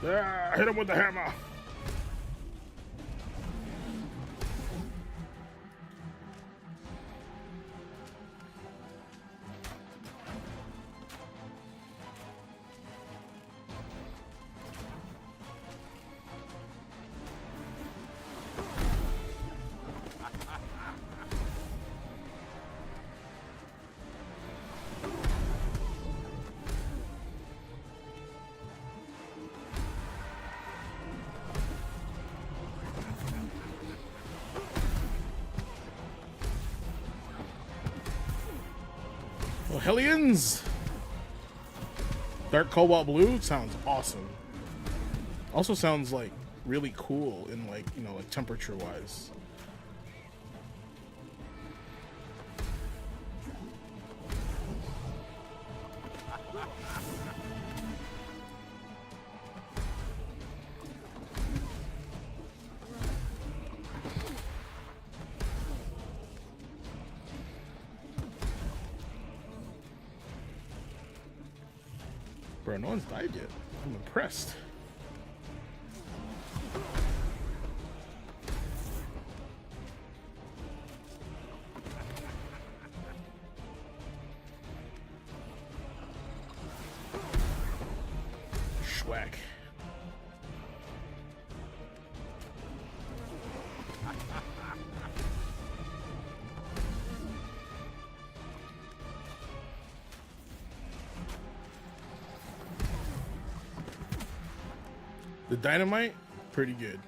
Yeah, hit him with the hammer. Well, Hellions! Dark Cobalt Blue sounds awesome. Also sounds like really cool in like, you know, like temperature wise. Bro, no one's died yet. I'm impressed. Schwack. The dynamite, pretty good.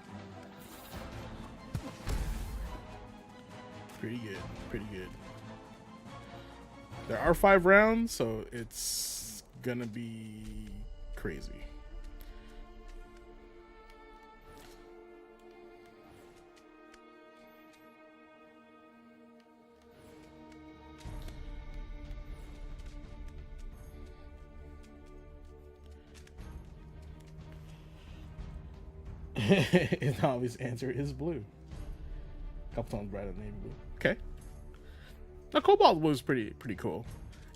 Pretty good, pretty good. There are 5 rounds, so it's gonna be crazy. His obvious answer is blue. Couple tones brighter than navy blue. Okay. The cobalt was pretty cool.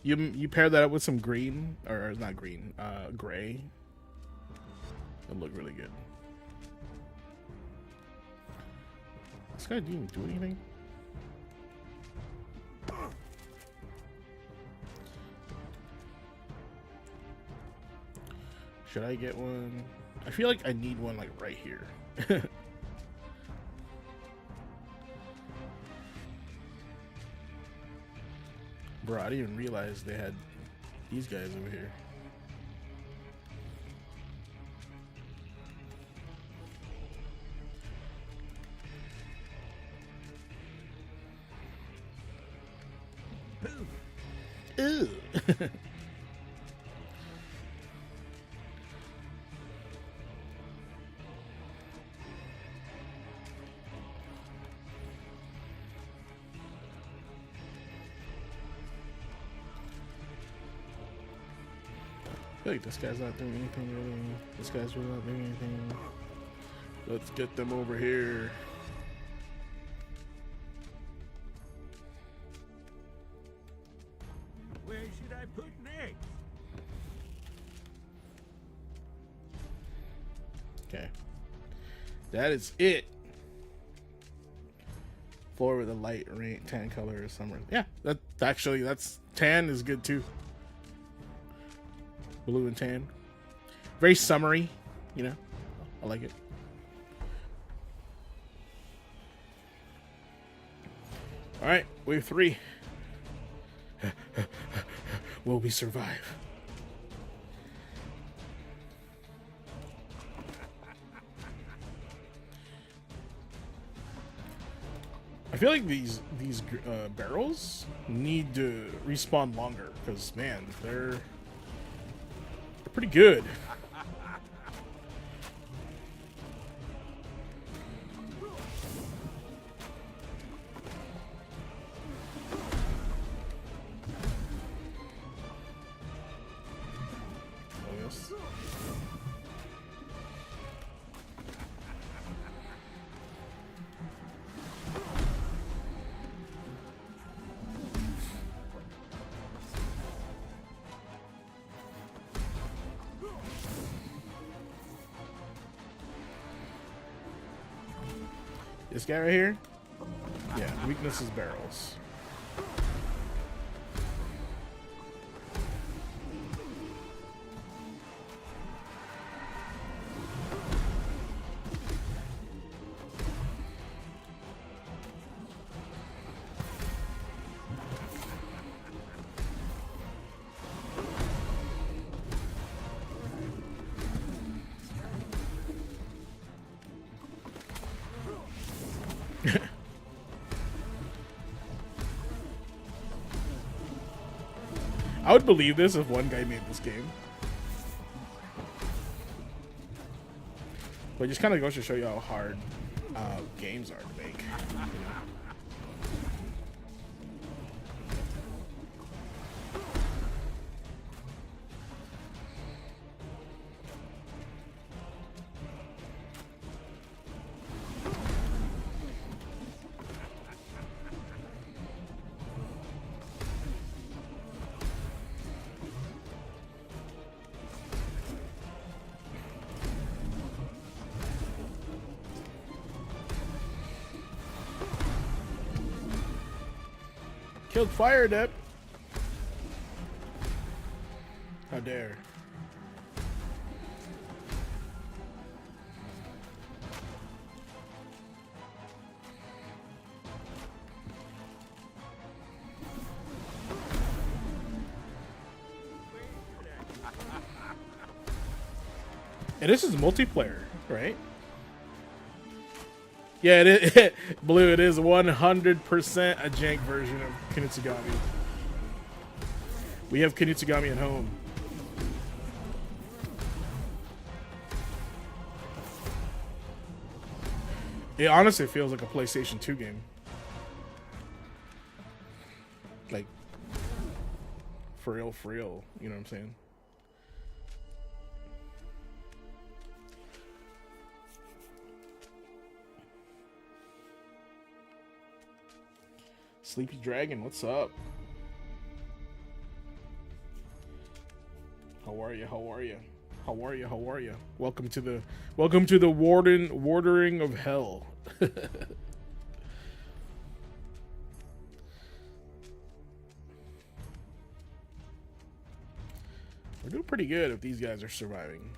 You pair that up with some green, or not green, gray. It'll look really good. This guy didn't do anything. Should I get one? I feel like I need one like right here. Bro, I didn't even realize they had these guys over here. Ew. I feel like this guy's not doing anything really. This guy's really not doing anything. Let's get them over here. Where should I put next? Okay. That is it. Floor with a light rain, tan color or summer. Yeah, that's tan is good too. Blue and tan. Very summery, you know. I like it. All right, wave 3. Will we survive? I feel like these barrels need to respawn longer because man, they're pretty good. Oh, yes. This guy right here? Yeah, weakness is barrels. I would believe this if one guy made this game. But it just kind of goes to show you how hard games are to make. You know? Killed Fire Dep. How dare. And this is multiplayer, right? Yeah, it is. Blue, it is 100% a jank version of Kinutsugami. We have Kinutsugami at home. It honestly feels like a PlayStation 2 game. Like, for real, you know what I'm saying? Sleepy Dragon, what's up? How are you? How are you? How are you? How are you? Welcome to the watering of hell. We're doing pretty good if these guys are surviving.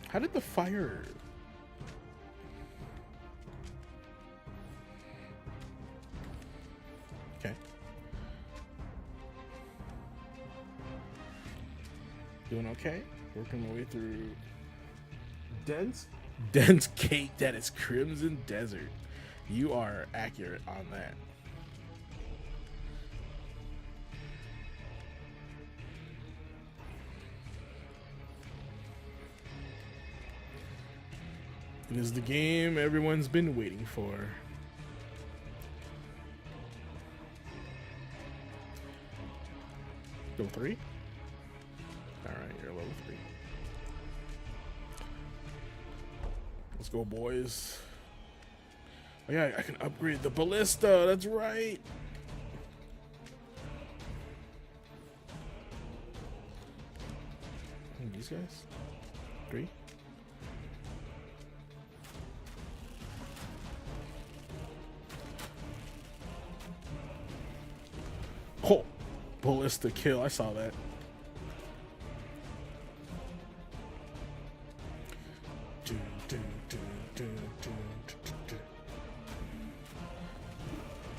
How did the fire... Okay. Doing okay. Working my way through... Dense cake that is Crimson Desert. You are accurate on that. It is the game everyone's been waiting for. Level 3? Alright, you're level 3. Let's go, boys. Oh yeah, I can upgrade the ballista, that's right. And these guys? 3? Oh, ballista kill. I saw that.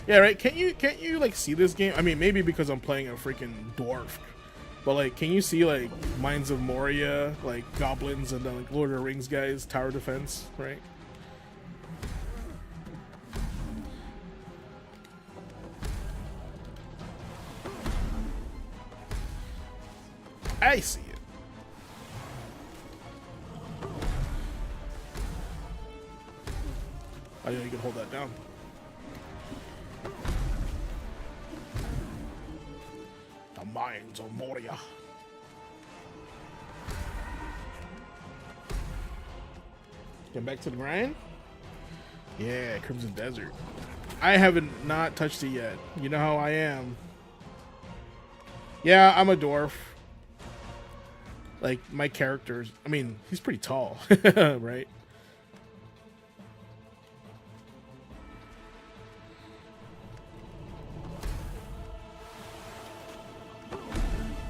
Yeah, right. Can't you like see this game? I mean, maybe because I'm playing a freaking dwarf, but like, can you see like Mines of Moria, like goblins and then like Lord of the Rings guys, tower defense, right? I see it. Oh yeah, you can hold that down. The Mines of Moria. Get back to the grind? Yeah, Crimson Desert. I haven't not touched it yet. You know how I am. Yeah, I'm a dwarf. Like, my character's... I mean, he's pretty tall, right?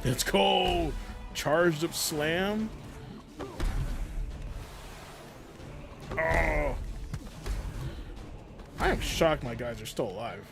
Let's go! Charged up slam. Oh! I am shocked my guys are still alive.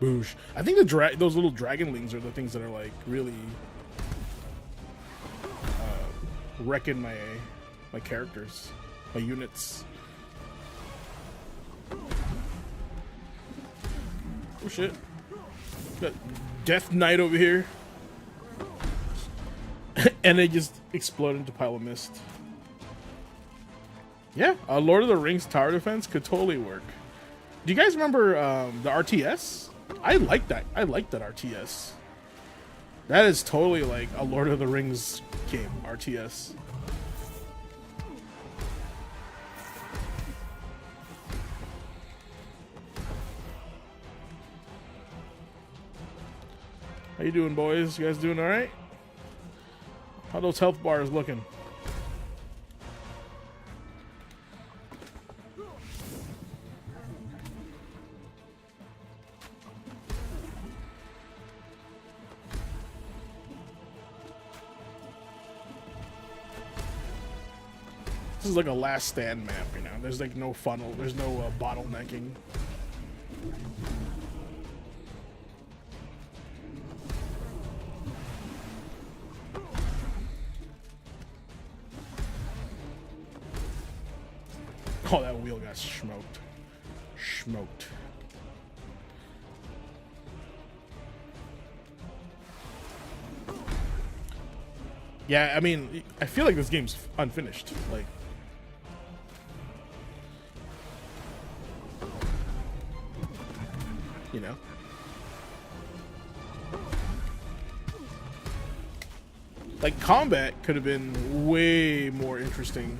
Boosh. I think those little dragonlings are the things that are like really wrecking my characters, my units. Oh shit! Got Death Knight over here, and they just explode into a pile of mist. Yeah, Lord of the Rings tower defense could totally work. Do you guys remember the RTS? I like that. I like that RTS. That is totally like a Lord of the Rings game, RTS. How you doing, boys? You guys doing all right? How those health bars looking? This is like a last stand map, you know. There's like no funnel. There's no bottlenecking. Oh, that wheel got smoked. Smoked. Yeah, I mean, I feel like this game's unfinished. Like, you know? Like, combat could have been way more interesting.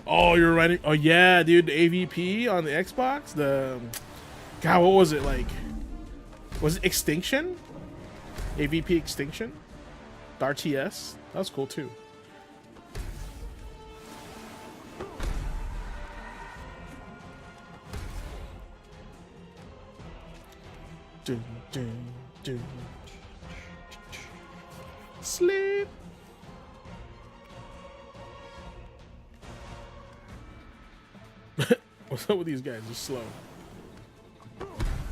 Oh, you're right. Oh, yeah, dude. The AVP on the Xbox. The God, what was it like? Was it Extinction? AVP Extinction? The RTS. That was cool too. Dun, dun, dun. Sleep. What's up with these guys? They're slow.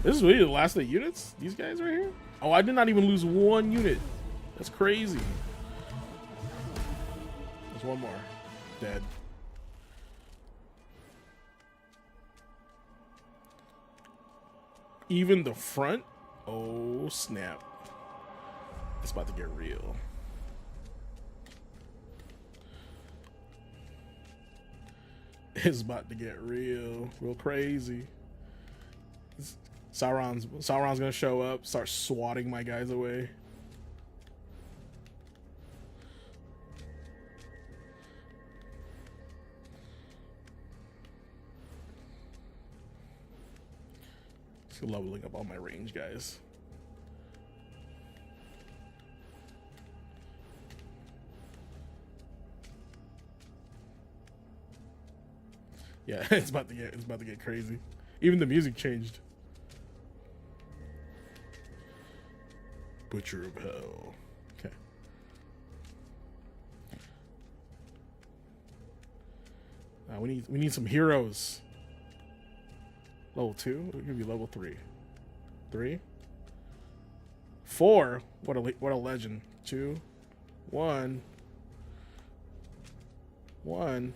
This is really the last of the units? These guys right here? Oh, I did not even lose one unit. That's crazy. There's one more. Dead. Even the front? Oh, snap. It's about to get real. It's about to get real crazy. Sauron's gonna show up, start swatting my guys away. Just leveling up all my range guys. Yeah, it's about to get crazy. Even the music changed. Butcher of Hell. Okay. Now we need some heroes. Level 2? We're gonna be level 3. 3? 4? What a legend. 2? 1. 1.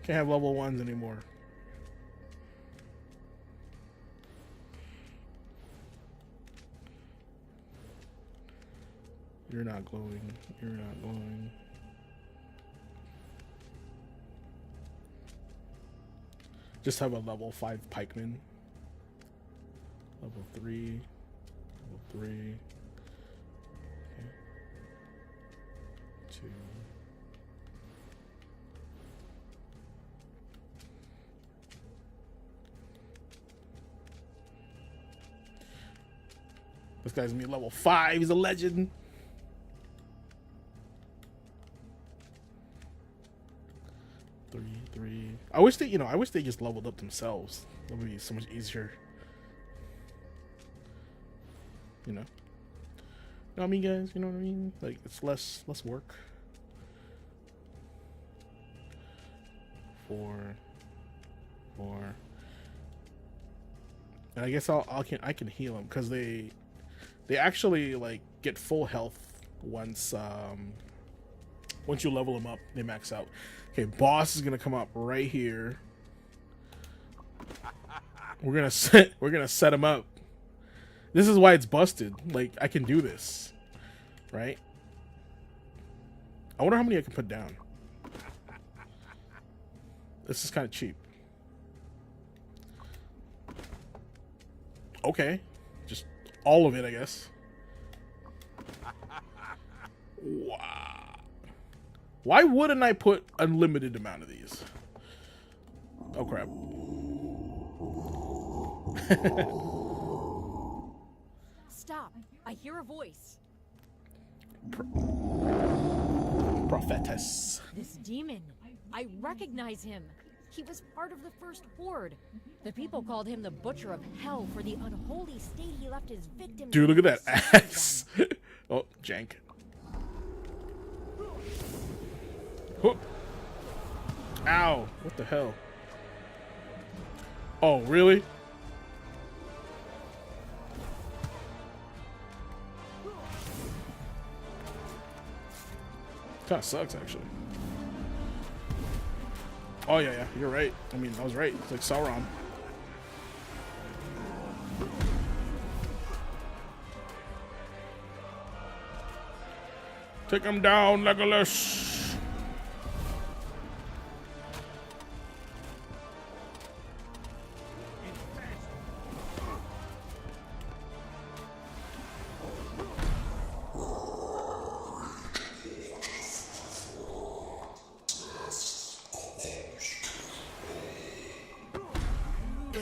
Can't have level 1s anymore. You're not glowing. You're not glowing. Just have a level 5 pikeman. Level 3. Level 3. Okay. 2. This guy's gonna be level 5. He's a legend. Three. I wish they just leveled up themselves. That would be so much easier. You know? You know what I mean, guys? You know what I mean? Like, it's less work. 4. And I guess I can heal them because they actually like get full health once you level them up. They max out. Okay, boss is gonna come up right here. We're gonna set him up. This is why it's busted. Like, I can do this, right? I wonder how many I can put down. This is kind of cheap. Okay. Just all of it, I guess. Wow. Why wouldn't I put unlimited amount of these? Oh, crap. Stop. I hear a voice. Prophetess. This demon. I recognize him. He was part of the first horde. The people called him the Butcher of Hell for the unholy state he left his victims. Dude, look at that axe. Oh, jank. Huh. Ow. What the hell? Oh, really? Kinda sucks, actually. Oh, yeah, you're right. I mean, I was right. It's like Sauron. Take him down, Legolas.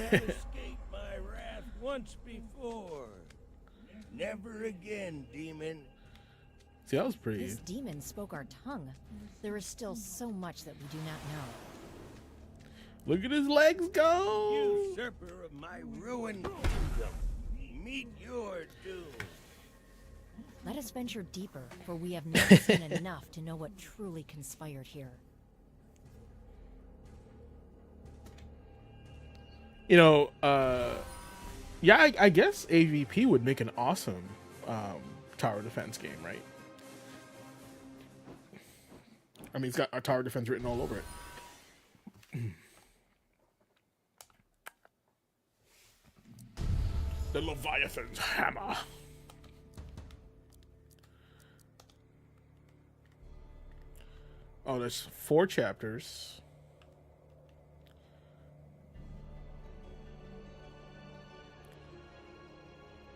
Escaped my wrath once before. Never again, demon. See, that was pretty. This demon spoke our tongue. There is still so much that we do not know. Look at his legs go. Usurper of my ruined kingdom. Meet your doom. Let us venture deeper, for we have never seen enough to know what truly conspired here. You know, yeah, I guess AVP would make an awesome tower defense game, right? I mean, it's got our tower defense written all over it. The Leviathan's hammer. Oh, there's 4 chapters.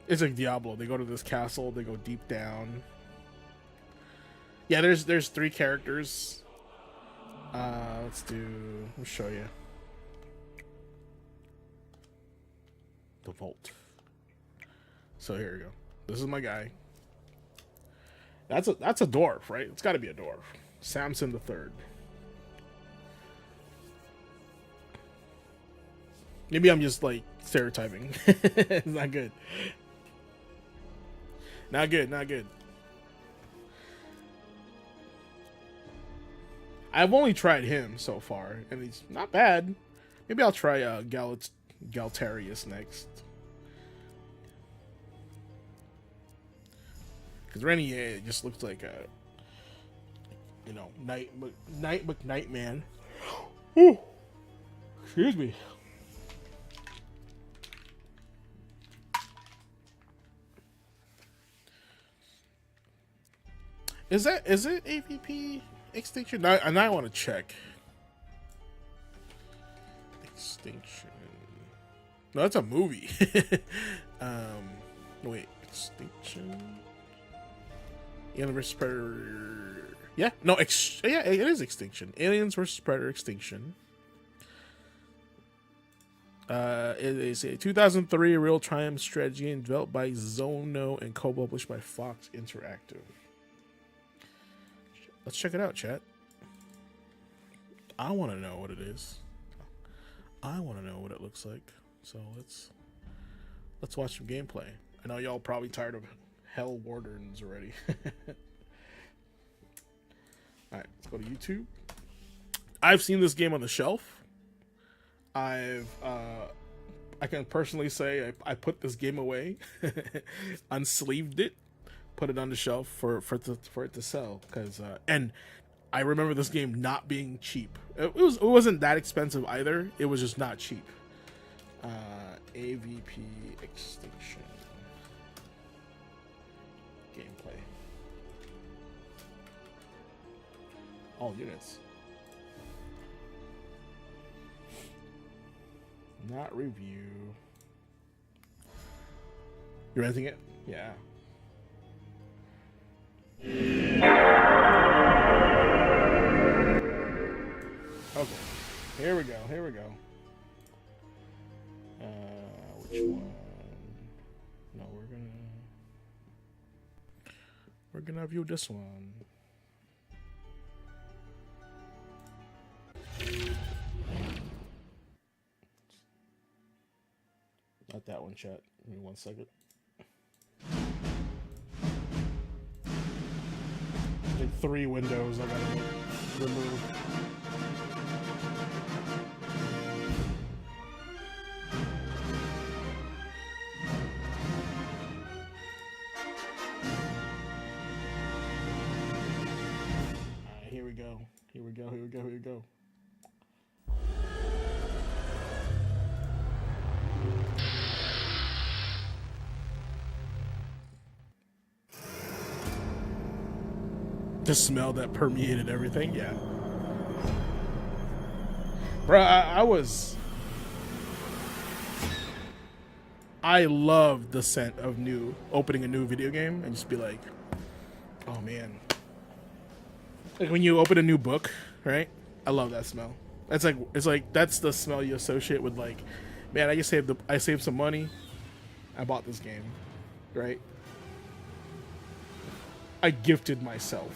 It's like Diablo. They go to this castle. They go deep down. Yeah, there's 3 characters. I'll show you. The vault. So here we go. This is my guy. That's a dwarf, right? It's got to be a dwarf. Samson the Third. Maybe I'm just like stereotyping. It's not good. Not good, not good. I've only tried him so far, and he's not bad. Maybe I'll try Galtarius next. Because Renier just looks like a, you know, Nightman. Ooh. Excuse me. Is it AVP Extinction? Now I want to check. Extinction. No, that's a movie. Wait, Extinction. Alien vs Predator. Yeah, no, yeah, it is Extinction. Aliens vs Predator Extinction. It is a 2003 real-time strategy game developed by Zono and co-published by Fox Interactive. Let's check it out, chat. I want to know what it is. I want to know what it looks like. So let's watch some gameplay. I know y'all probably tired of Hell Wardens already. Alright, let's go to YouTube. I've seen this game on the shelf. I can personally say I put this game away, unsleeved it, put it on the shelf for it to sell, because and I remember this game not being cheap. It wasn't that expensive either. It was just not cheap. AVP Extinction gameplay. All units. Not review. You're renting it? Yeah. Okay. Here we go. Here we go. Which one? No, we're gonna view this one. Not that one, chat. Give me 1 second. Like 3 windows I gotta remove. Alright, here we go. Here we go, here we go, here we go. The smell that permeated everything, yeah. Bro, I love the scent of opening a new video game and just be like, oh man. Like when you open a new book, right? I love that smell. It's like that's the smell you associate with like, man, I saved some money. I bought this game, right? I gifted myself.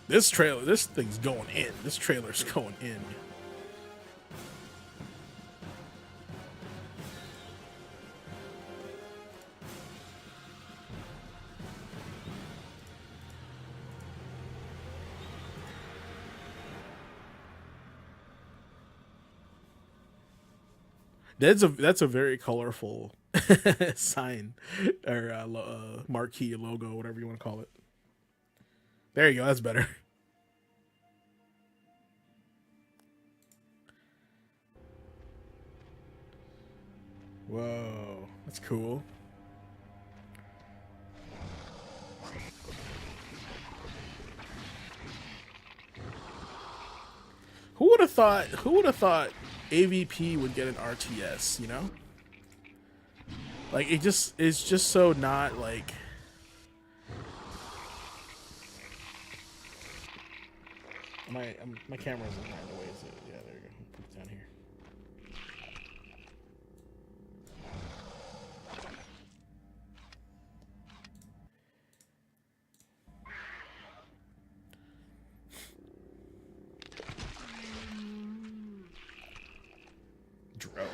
This thing's going in. This trailer's going in. That's a very colorful sign or marquee, logo, whatever you want to call it. There you go. That's better. Whoa, that's cool. Who would have thought AVP would get an RTS, you know? Like it's just so not like my camera's in the way, is it? Yeah, there you go. Put it down here. Drone.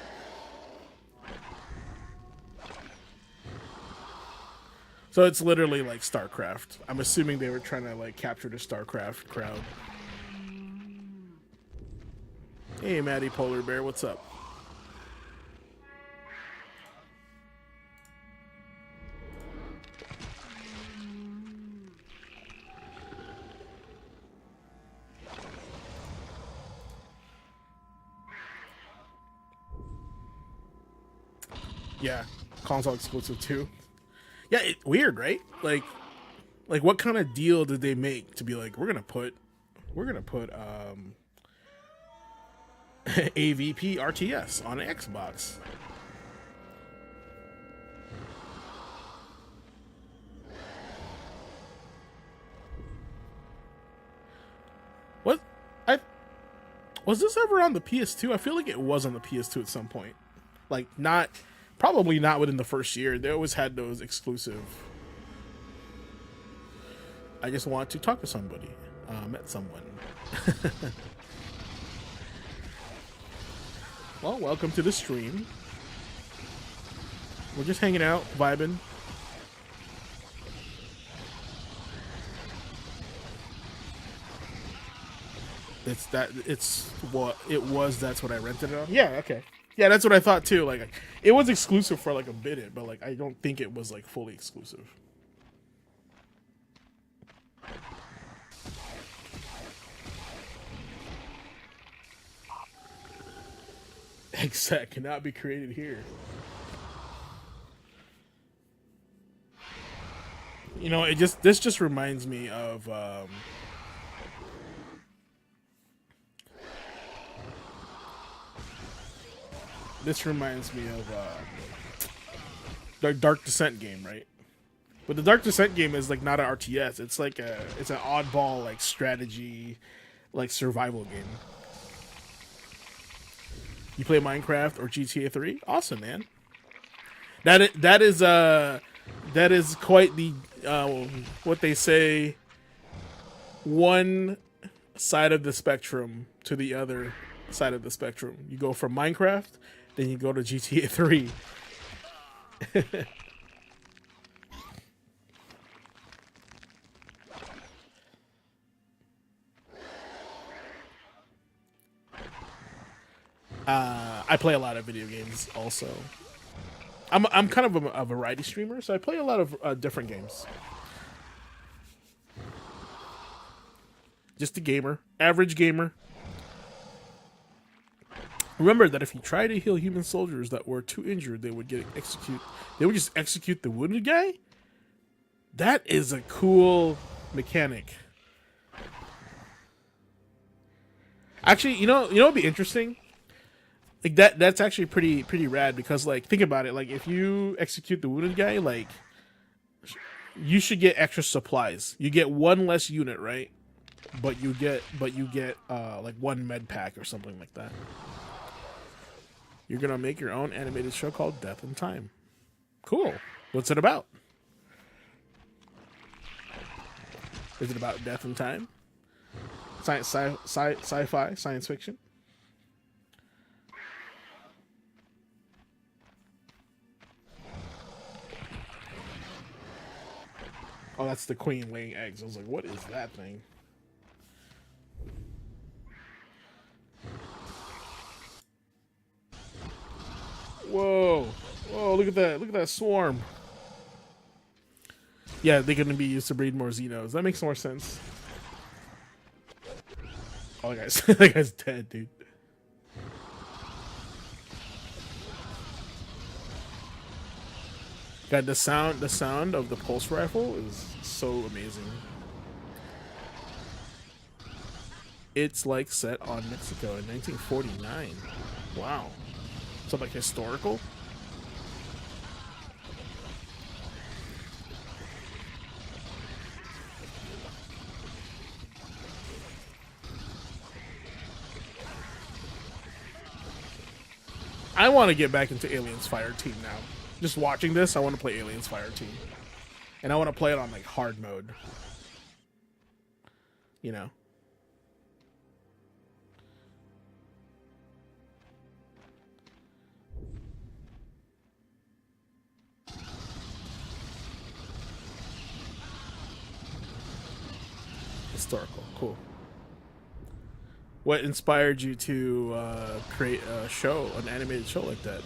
So it's literally like StarCraft. I'm assuming they were trying to like capture the StarCraft crowd. Hey, Maddie Polar Bear, what's up? Yeah, console exclusive too. Yeah, weird, right? Like what kind of deal did they make to be like, we're gonna put AVP RTS on Xbox? What? Was this ever on the PS2? I feel like it was on the PS2 at some point. Like probably not within the first year. They always had those exclusive. I just want to talk to somebody. Met someone. Well, welcome to the stream. We're just hanging out, vibing. That's what I rented it on. Yeah, okay. Yeah, that's what I thought too. Like, it was exclusive for like a bit, but like I don't think it was like fully exclusive. Exec cannot be created here. You know, this just reminds me of the Dark Descent game, right? But the Dark Descent game is like not an RTS. It's like it's an oddball like strategy, like survival game. You play Minecraft or GTA 3? Awesome, man. That is quite the what they say, one side of the spectrum to the other side of the spectrum. You go from Minecraft, then you go to GTA 3. I play a lot of video games also. I'm kind of a variety streamer, so I play a lot of different games. Just a gamer, average gamer. Remember that if you try to heal human soldiers that were too injured, they would get executed. They would just execute the wounded guy. That is a cool mechanic. Actually, you know what'd be interesting? Like that's actually pretty rad, because like think about it, like if you execute the wounded guy, like you should get extra supplies. You get one less unit, right? But you get like one med pack or something like that. You're gonna make your own animated show called Death in Time. Cool. What's it about? Is it about death in time? Sci-fi, science fiction? Oh, that's the queen laying eggs. I was like, what is that thing? Whoa. Whoa, look at that. Look at that swarm. Yeah, they're going to be used to breed more Xenos. That makes more sense. Oh, that guy's dead, dude. God, the sound of the pulse rifle is so amazing. It's like set on Mexico in 1949. Wow. So like historical? I want to get back into Aliens Fire Team now. Just watching this, I want to play Aliens Fire Team. And I want to play it on like hard mode. You know. Historical, cool. What inspired you to create a show, an animated show like that?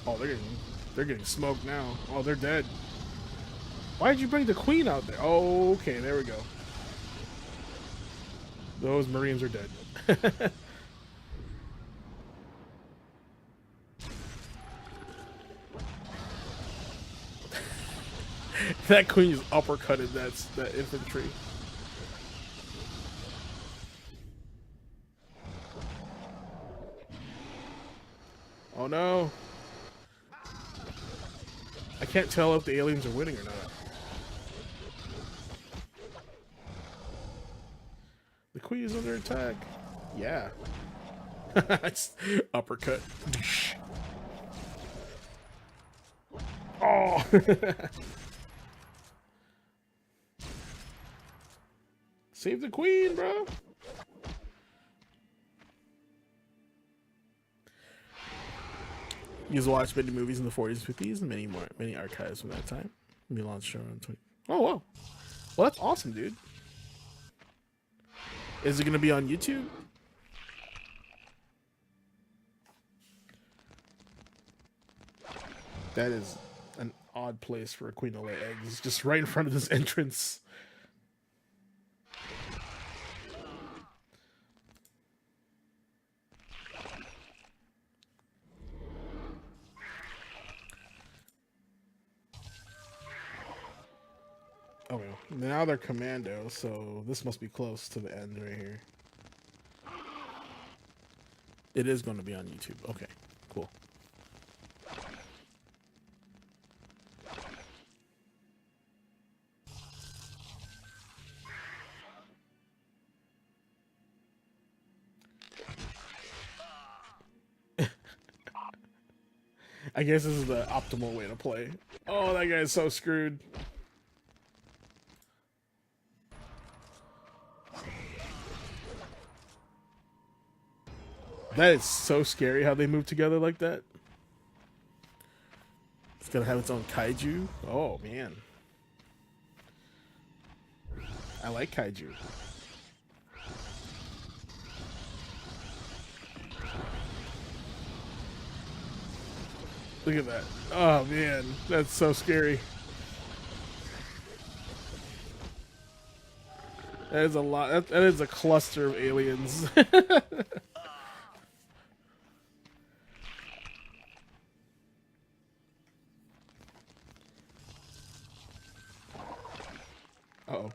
Oh, they're getting smoked now. Oh, they're dead. Why did you bring the queen out there? Oh, okay, there we go. Those Marines are dead. That queen just uppercutted that infantry. Oh no. I can't tell if the aliens are winning or not. The queen is under attack. Yeah. Uppercut. Oh. Save the queen, bro. You watched many movies in the 40s, 50s, and many archives from that time. Milan's show on 20. Oh, whoa. Well, that's awesome, dude. Is it going to be on YouTube? That is an odd place for a queen to lay eggs. Just right in front of this entrance. Okay, now they're commando, so this must be close to the end right here. It is going to be on YouTube. Okay, cool. I guess this is the optimal way to play. Oh, that guy's so screwed. That is so scary how they move together like that. It's gonna have its own kaiju. Oh man. I like kaiju. Look at that. Oh man, that's so scary. That is a lot. That is a cluster of aliens. Uh-oh.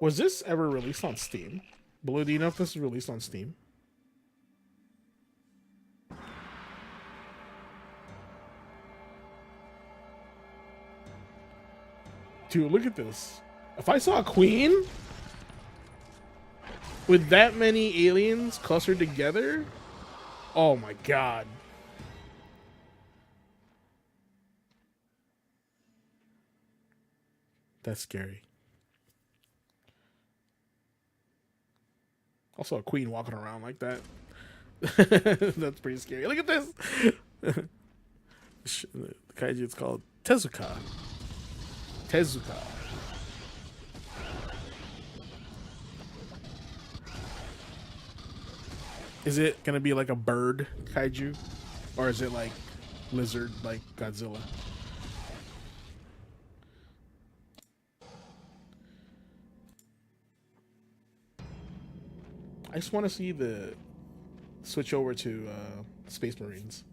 Was this ever released on Steam? Blue, do you know if this is released on Steam? Dude, look at this. If I saw a queen with that many aliens clustered together, oh my god. That's scary. Also a queen walking around like that. That's pretty scary. Look at this. The kaiju is called Tezuka. Tezuka. Is it gonna be like a bird kaiju? Or is it like lizard like Godzilla? I just want to see the switch over to Space Marines.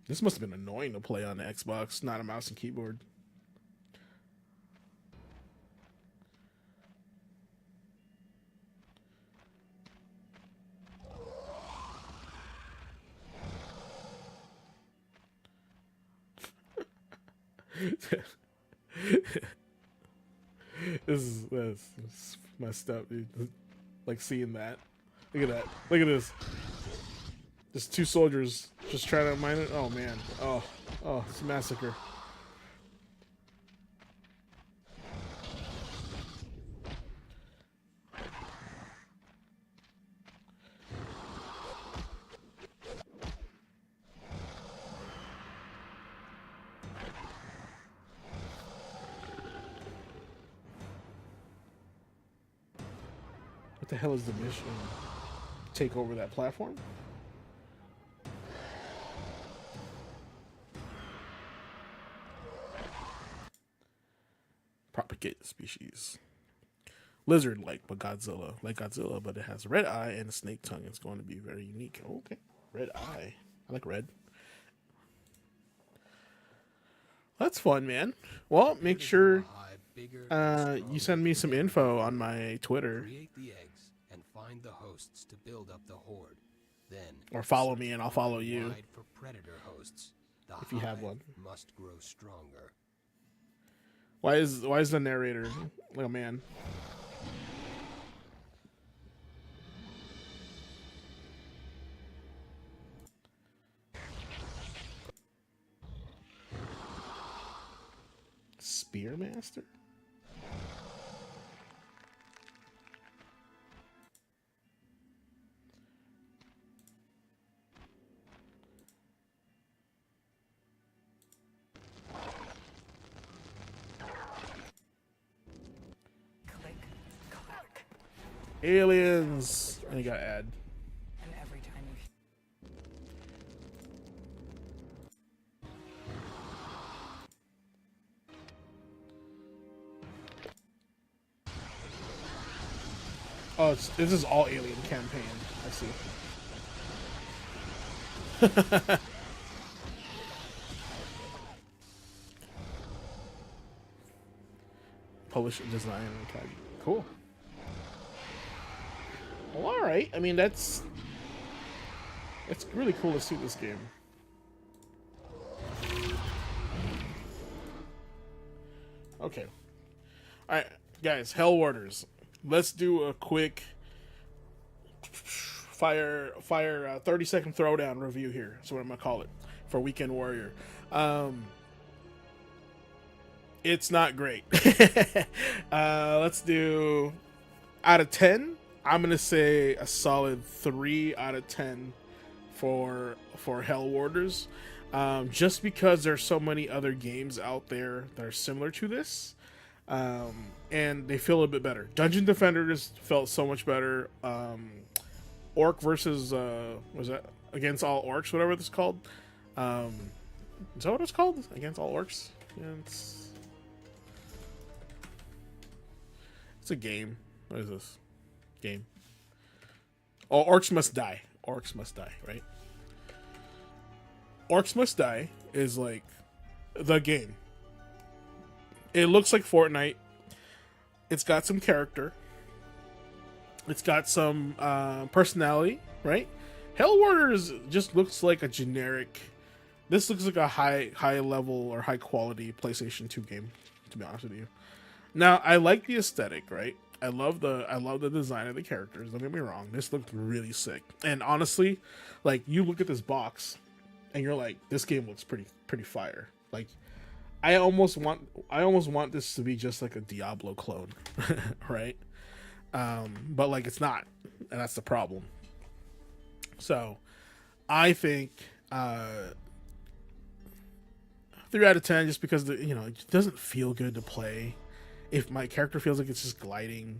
This must have been annoying to play on the Xbox, not a mouse and keyboard. That's messed up, dude. Like seeing that. Look at that. Look at this. Just two soldiers just trying to mine it. Oh man. Oh, it's a massacre. What the hell is the mission? Take over that platform? Propagate the species. Lizard-like, but Godzilla. Like Godzilla, but it has a red eye and a snake tongue. It's going to be very unique. Okay. Red eye. I like red. That's fun, man. Well, make sure you send me some info on my Twitter. Create the eggs and find the hosts to build up the horde. Then or follow me and I'll follow you. For predator hosts, if you have one. Must grow stronger. Why is the narrator like a man? Spearmaster? Aliens! And you gotta add. And every time you... Oh, this is all alien campaign. I see. Publish and design. Okay. Cool. Well, all right. I mean, that's really cool to see this game. Okay. All right, guys. Hell Warders. Let's do a quick fire 30-second throwdown review here. That's what I'm gonna call it for Weekend Warrior. It's not great. Let's do out of 10. I'm gonna say a solid 3 out of 10 for Hell Warders, just because there's so many other games out there that are similar to this, and they feel a bit better. Dungeon Defenders felt so much better. Orc versus was that Against All Orcs, whatever it's called. Is that what it's called? Against All Orcs? Yeah, it's a game. What is this? Game. Oh, Orcs Must Die. Orcs Must Die, right? Orcs Must Die is like the game. It looks like Fortnite. It's got some character. It's got some personality, right? Hell Warders just looks like a generic. This looks like a high level or high quality PlayStation 2 game, to be honest with you. Now, I like the aesthetic, right? I love the design of the characters. Don't get me wrong. This looked really sick. And honestly, like, you look at this box and you're like, this game looks pretty fire. Like, I almost want this to be just like a Diablo clone, right? But like, it's not, and that's the problem. So, I think 3 out of 10, just because it doesn't feel good to play. If my character feels like it's just gliding,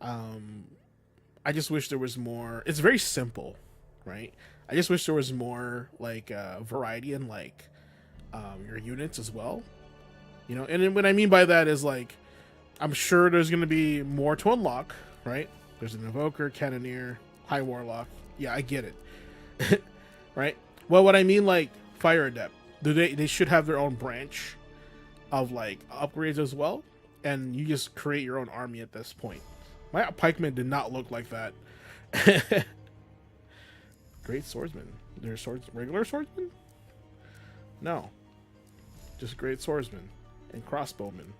I just wish there was more. It's very simple, right? I just wish there was more like variety in like your units as well, And then what I mean by that is, like, I'm sure there's going to be more to unlock, right? There's an Invoker, Cannoneer, High Warlock. Yeah, I get it, right? Well, what I mean, like Fire Adept, they should have their own branch of like upgrades as well. And you just create your own army at this point. My pikemen did not look like that. Great swordsman. There's regular swordsman? No. Just great swordsman and crossbowman.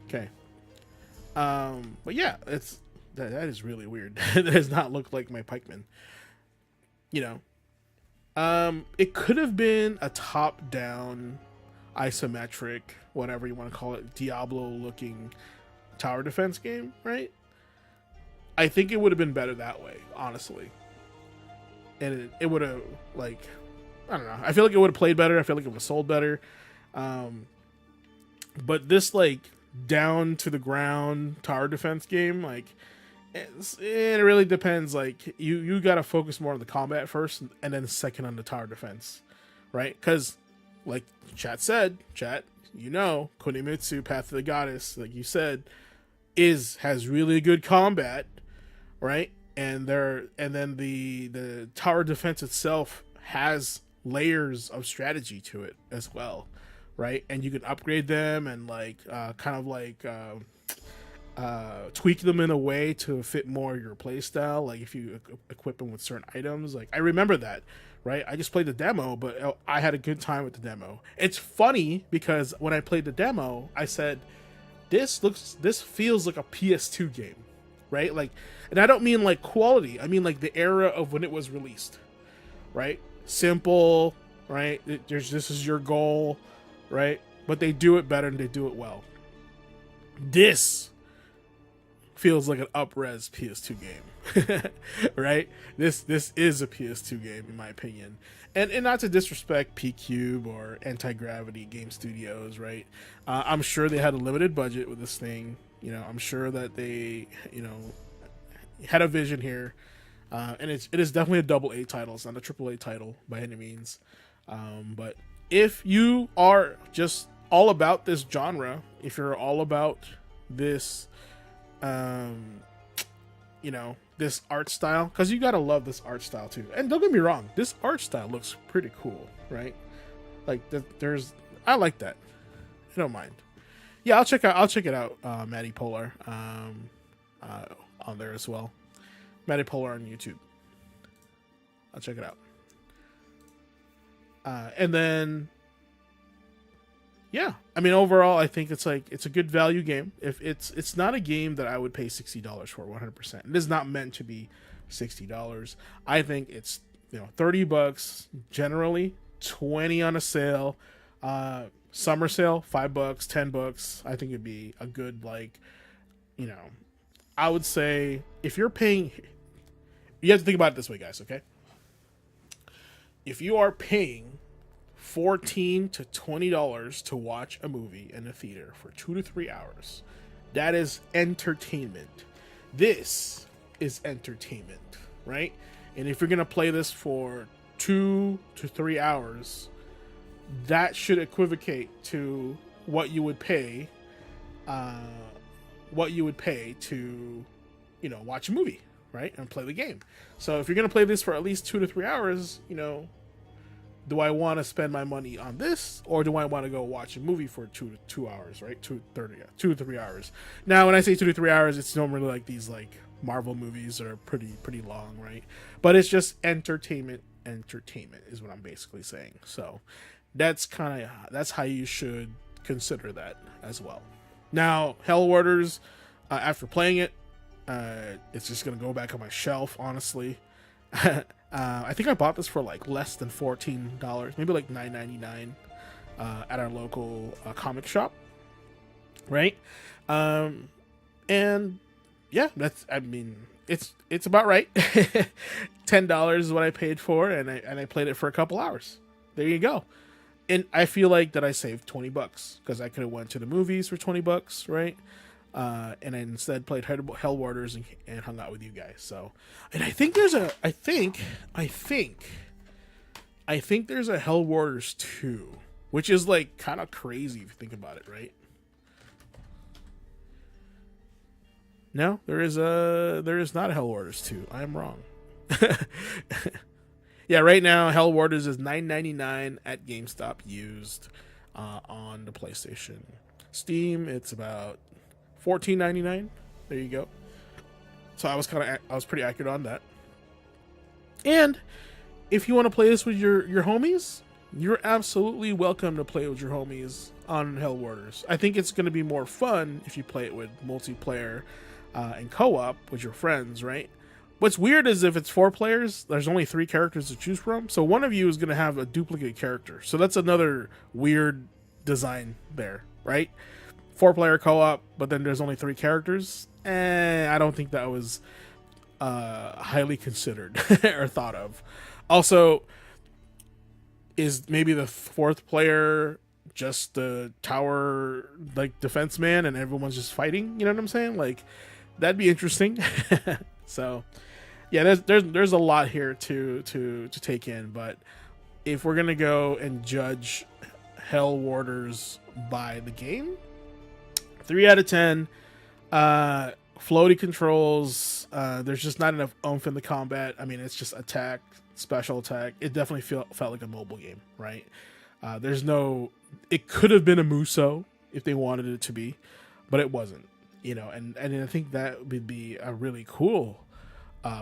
Okay. But yeah, that is really weird. That does not look like my pikemen. It could have been a top-down, isometric, whatever you want to call it, Diablo-looking tower defense game, right? I think it would have been better that way, honestly. And it would have, like, I don't know. I feel like it would have played better. I feel like it would have sold better. But this, like, down to the ground tower defense game, like, it really depends. Like, you got to focus more on the combat first, and then second on the tower defense, right? Because, like chat said, Kunimitsu, Path of the Goddess, like you said, has really good combat, right? And then the tower defense itself has layers of strategy to it as well, right? And you can upgrade them and like tweak them in a way to fit more your playstyle. Like if you equip them with certain items, like I remember that. Right, I just played the demo, but I had a good time with the demo. It's funny because when I played the demo, I said, "This feels like a PS2 game," right? Like, and I don't mean like quality. I mean like the era of when it was released, right? Simple, right? This is your goal, right? But they do it better and they do it well. This feels like an up-res PS2 game, right? This is a PS2 game in my opinion, and not to disrespect P-Cube or Anti-Gravity Game Studios, right? I'm sure they had a limited budget with this thing. I'm sure that they, had a vision here, and it is definitely a double A title. It's not a triple A title by any means, but if you are just all about this genre, if you're all about this this art style, because you gotta love this art style too. And don't get me wrong, this art style looks pretty cool, right? Like I like that. I don't mind. Yeah, I'll check it out. Matty Polar on there as well. Matty Polar on YouTube. I'll check it out. And then, yeah, I mean, overall, I think it's a good value game. If it's not a game that I would pay $60 for 100%. It is not meant to be $60. I think it's, $30 generally, 20 on a sale, summer sale, $5, $10. I think it'd be a good, I would say if you're paying, you have to think about it this way, guys. Okay. If you are paying $14 to $20 to watch a movie in a theater for 2 to 3 hours, that is entertainment. This is entertainment, right? And if you're going to play this for 2 to 3 hours, that should equivocate to what you would pay to, watch a movie, right? And play the game. So if you're going to play this for at least 2 to 3 hours, do I want to spend my money on this, or do I want to go watch a movie for 2 to 2 hours, right? 2 to 3 hours. Now, when I say 2 to 3 hours, it's normally like these Marvel movies that are pretty long, right? But it's just entertainment is what I'm basically saying. So that's how you should consider that as well. Now, Hell Warders, after playing it, it's just gonna go back on my shelf, honestly. I think I bought this for less than $14, maybe $9.99 at our local comic shop, right? And yeah, it's about right. $10 is what I paid for, and I played it for a couple hours. There you go. And I feel like that I saved $20 because I could have went to the movies for $20, right? And I instead played Hell Warders and hung out with you guys. So, and I think there's a Hell Warders 2, which is kind of crazy if you think about it, right? No, there is not a Hell Warders 2. I am wrong. Yeah, right now Hell Warders is $9.99 at GameStop used on the PlayStation. Steam, it's about $14.99. There you go. So I was pretty accurate on that. And if you want to play this with your homies, you're absolutely welcome to play with your homies on Hell Warders. I think it's going to be more fun if you play it with multiplayer and co-op with your friends, right? What's weird is if it's 4 players, there's only 3 characters to choose from. So one of you is going to have a duplicate character. So that's another weird design there, right? 4-player co-op, but then there's only 3 characters. I don't think that was highly considered or thought of. Also, is maybe the 4th player just the tower defense man and everyone's just fighting? You know what I'm saying? That'd be interesting. So, yeah, there's a lot here to take in. But if we're gonna go and judge Hell Warders by the game, 3 out of 10. Floaty controls. There's just not enough oomph in the combat. I mean, it's just attack, special attack. It definitely felt like a mobile game, right? It could have been a Muso if they wanted it to be, but it wasn't. And I think that would be a really cool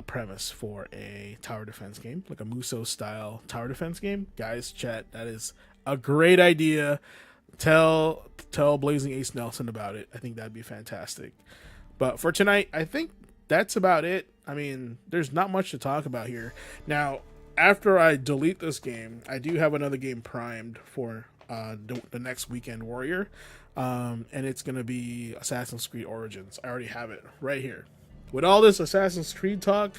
premise for a tower defense game, like a Muso style tower defense game. Guys, chat, that is a great idea. Tell Blazing Ace Nelson about it. I think that'd be fantastic. But for tonight, I think that's about it. I mean, there's not much to talk about here. Now, after I delete this game, I do have another game primed for the next Weekend Warrior. And it's going to be Assassin's Creed Origins. I already have it right here. With all this Assassin's Creed talk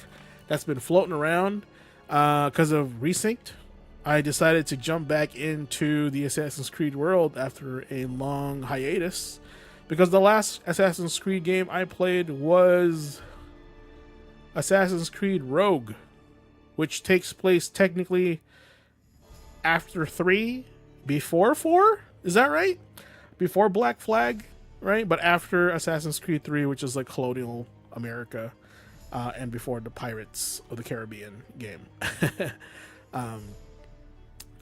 that's been floating around because of Resynced, I decided to jump back into the Assassin's Creed world after a long hiatus, because the last Assassin's Creed game I played was Assassin's Creed Rogue, which takes place technically after 3, before 4? Is that right? Before Black Flag, right? But after Assassin's Creed 3, which is colonial America. and before the Pirates of the Caribbean game.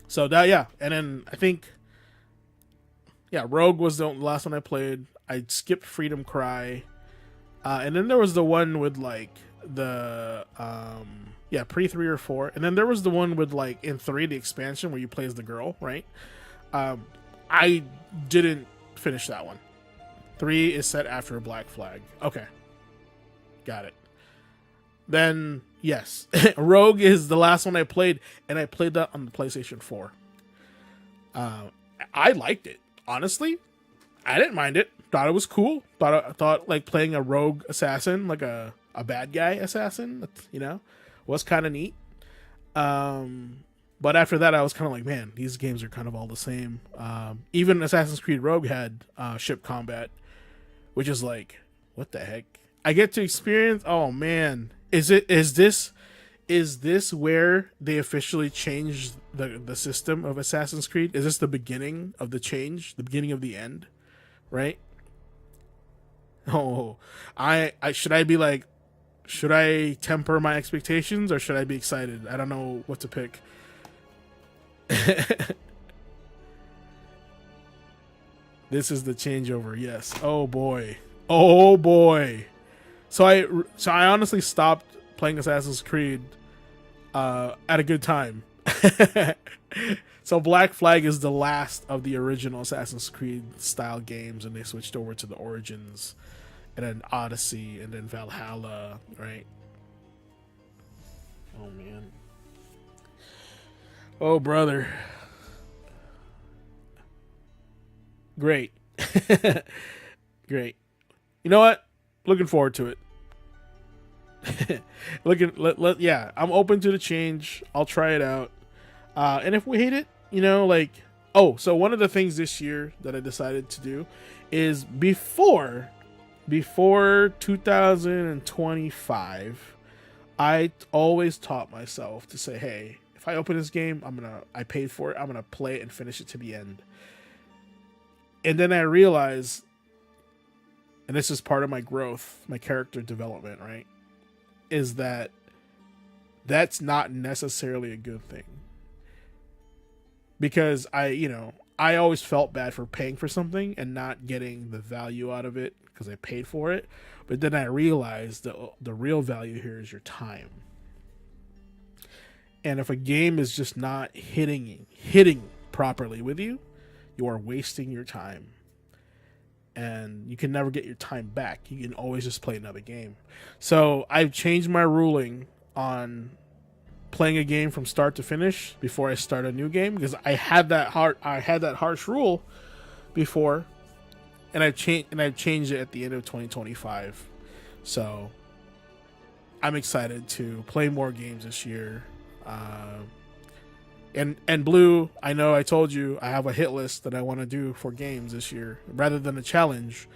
So that, yeah, and then I think, yeah, Rogue was the last one I played. I skipped Freedom Cry, and then there was the one with like the pre 3 or 4, and then there was the one with like in 3 the expansion where you play as the girl, right? I didn't finish that one. 3 is set after Black Flag. Okay, got it. Then yes, Rogue is the last one I played, and I played that on the PlayStation 4. I liked it, honestly. I didn't mind it. Thought it was cool. Thought like playing a rogue assassin, like a bad guy assassin, was kind of neat. But after that, I was kind of like, man, these games are kind of all the same. Even Assassin's Creed Rogue had ship combat, which is like, what the heck? I get to experience. Oh man, is this where they officially changed the system of Assassin's Creed? Is this the beginning of the change, the beginning of the end, right? Oh, should I temper my expectations or should I be excited? I don't know what to pick. This is the changeover. Yes. Oh boy. So I honestly stopped playing Assassin's Creed at a good time. So Black Flag is the last of the original Assassin's Creed style games, and they switched over to the Origins, and then Odyssey, and then Valhalla, right? Oh man. Oh brother. Great. Great. You know what? Looking forward to it. I'm open to the change. I'll try it out. And if we hate it, so one of the things this year that I decided to do is before 2025, I always taught myself to say, hey, if I open this game, I paid for it, I'm gonna play it and finish it to the end. And then I realized, and this is part of my growth, my character development, right, is that's not necessarily a good thing. Because I always felt bad for paying for something and not getting the value out of it because I paid for it. But then I realized the real value here is your time. And if a game is just not hitting properly with you, you are wasting your time. And you can never get your time back. You can always just play another game. So I've changed my ruling on playing a game from start to finish before I start a new game, because I had that harsh rule before, and I've changed it at the end of 2025. So I'm excited to play more games this year. And Blue, I know I told you I have a hit list that I want to do for games this year rather than a challenge.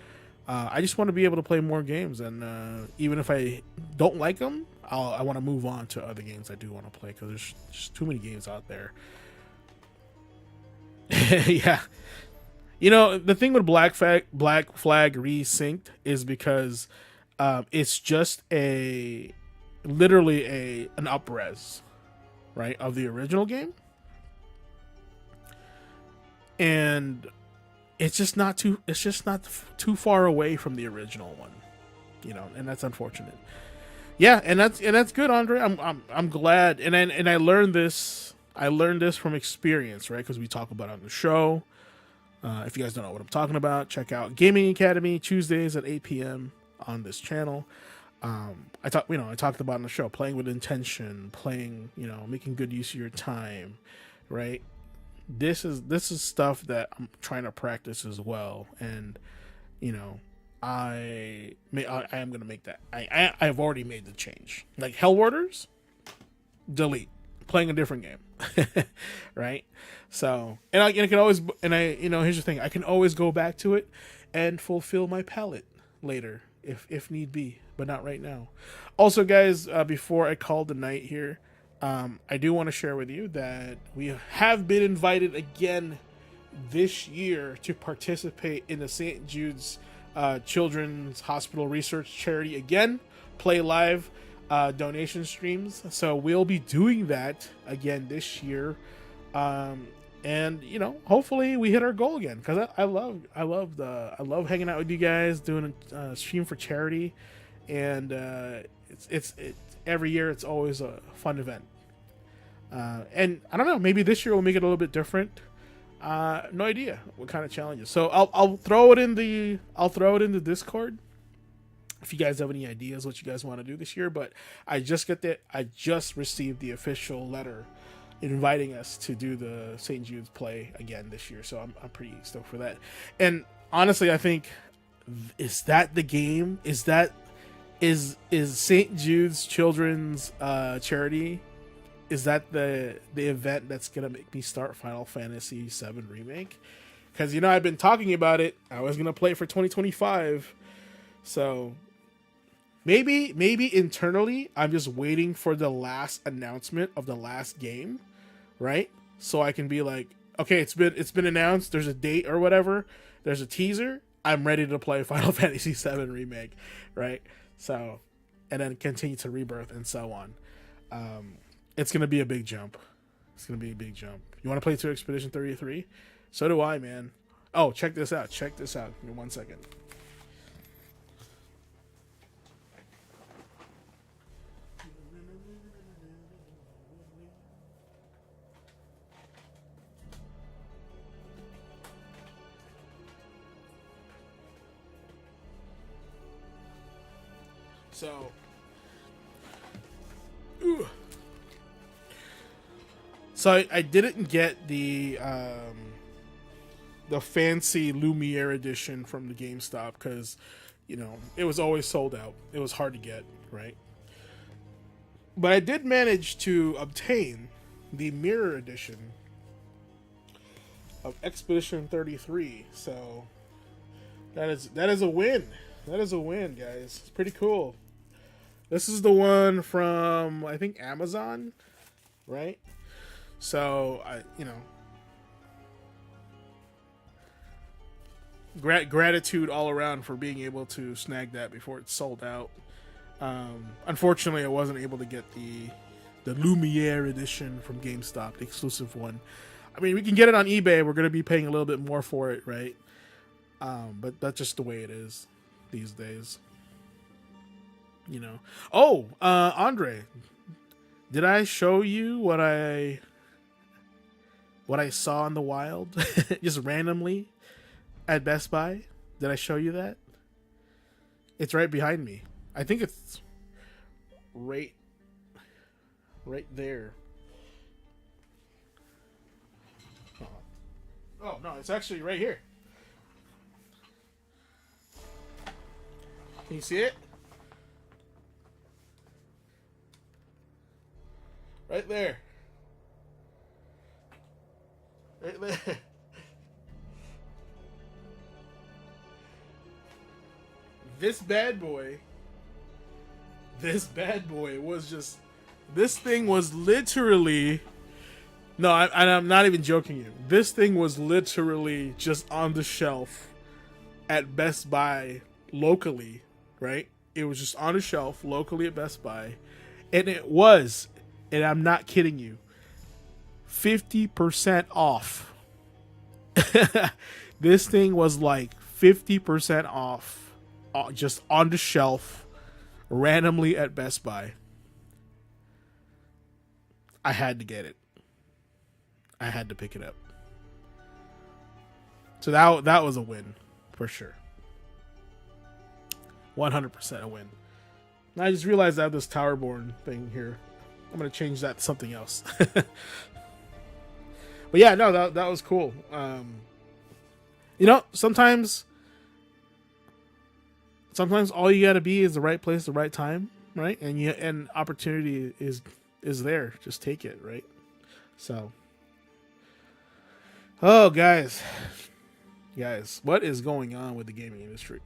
I just want to be able to play more games, and even if I don't like them, I want to move on to other games I do want to play, because there's just too many games out there. Yeah. The thing with Black Flag Resynced is because it's just literally an up-res, right, of the original game. And it's just not too far away from the original one, and that's unfortunate. Yeah, and that's good, Andre. I'm glad, and I learned this from experience, right? Because we talk about it on the show. If you guys don't know what I'm talking about, check out Gaming Academy Tuesdays at 8 p.m. on this channel. I talked about on the show, playing with intention, making good use of your time, right? This is stuff that I'm trying to practice as well, and I am gonna make that. I've already made the change. Like Hell Warders, delete, playing a different game, right? So I can always, here's the thing, I can always go back to it and fulfill my palate later if need be, but not right now. Also, guys, before I call the night here, I do want to share with you that we have been invited again this year to participate in the St. Jude's Children's Hospital Research Charity again play live donation streams. So we'll be doing that again this year. And you know, hopefully we hit our goal again, because I love hanging out with you guys, doing a stream for charity, and it's every year it's always a fun event. And I don't know, maybe this year we'll make it a little bit different. No idea what kind of challenges. So I'll throw it in the Discord if you guys have any ideas what you guys want to do this year. But I just received the official letter inviting us to do the St. Jude's play again this year, so I'm pretty stoked for that. And honestly, I think, is that the game? Is St. Jude's Children's charity? Is that the event that's gonna make me start Final Fantasy VII Remake? Because you know, I've been talking about it. I was gonna play it for 2025, so maybe internally I'm just waiting for the last announcement of the last game, right? So I can be like, okay, it's been announced, there's a date or whatever, there's a teaser, I'm ready to play Final Fantasy VII Remake, right? So, and then continue to Rebirth and so on. It's gonna be a big jump. You want to play 2 Expedition 33? So do I, man. Oh, check this out. Give me 1 second. So I didn't get the fancy Lumiere edition from the GameStop because, you know, it was always sold out. It was hard to get, right? But I did manage to obtain the mirror edition of Expedition 33. So that is a win. That is a win, guys. It's pretty cool. This is the one from, I think, Amazon, right? So gratitude all around for being able to snag that before it's sold out. Unfortunately, I wasn't able to get the Lumiere edition from GameStop, the exclusive one. I mean, we can get it on eBay. We're going to be paying a little bit more for it, right? But that's just the way it is these days. You know. Oh, Andre, did I show you what I saw in the wild just randomly at Best Buy? Did I show you that? It's right behind me. I think it's right there. Oh no, it's actually right here. Can you see it? Right there. Right there. This bad boy was just... This thing was literally... No, I'm not even joking you. This thing was literally just on the shelf at Best Buy locally, right? It was just on a shelf locally at Best Buy. And it was... And I'm not kidding you, 50% off. This thing was like 50% off, just on the shelf, randomly at Best Buy. I had to get it. I had to pick it up. So that was a win, for sure. 100% a win. And I just realized I have this Towerborn thing here. I'm going to change that to something else. But yeah, no, that was cool. You know, sometimes all you got to be is the right place, the right time, right? And opportunity is there. Just take it, right? So, oh, guys, what is going on with the gaming industry?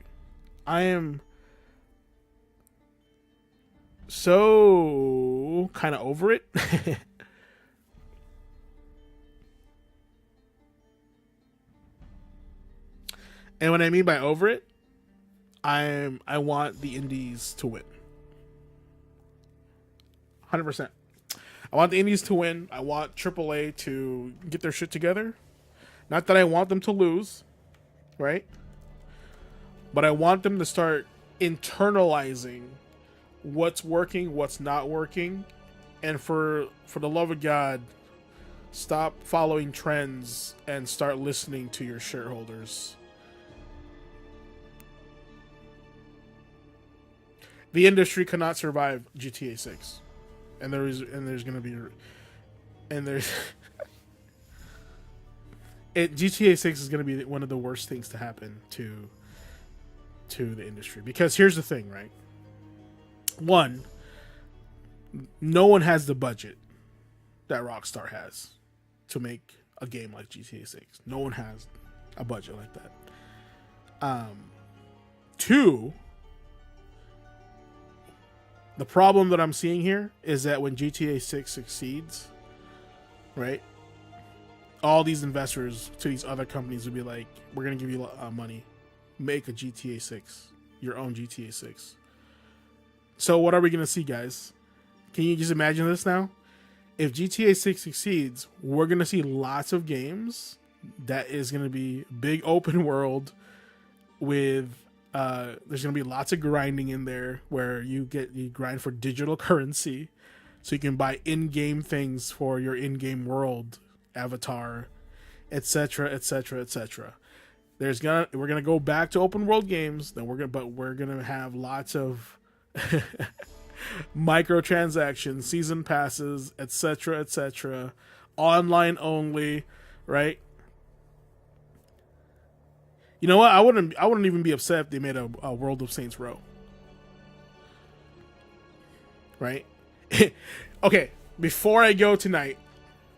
I am so kind of over it. And what I mean by over it, I want the indies to win. 100%. I want the indies to win. I want AAA to get their shit together. Not that I want them to lose, right? But I want them to start internalizing what's working, what's not working, and for the love of God, stop following trends and start listening to your shareholders. The industry cannot survive GTA 6. And there's GTA 6 is going to be one of the worst things to happen to the industry, because here's the thing, right? One, no one has the budget that Rockstar has to make a game like GTA 6. No one has a budget like that. Two, the problem that I'm seeing here is that when GTA 6 succeeds, right, all these investors to these other companies will be like, we're going to give you money. Make a GTA 6. Your own GTA 6. So what are we going to see, guys? Can you just imagine this now? If GTA 6 succeeds, we're going to see lots of games that is going to be big open world with... there's going to be lots of grinding in there where you grind for digital currency so you can buy in-game things for your in-game world avatar, etc., etc., etc. We're going to go back to open world games, then we're going to have lots of microtransactions, season passes, etc., etc., online only, right? You know what? I wouldn't even be upset if they made a World of Saints Row. Right? Okay, before I go tonight,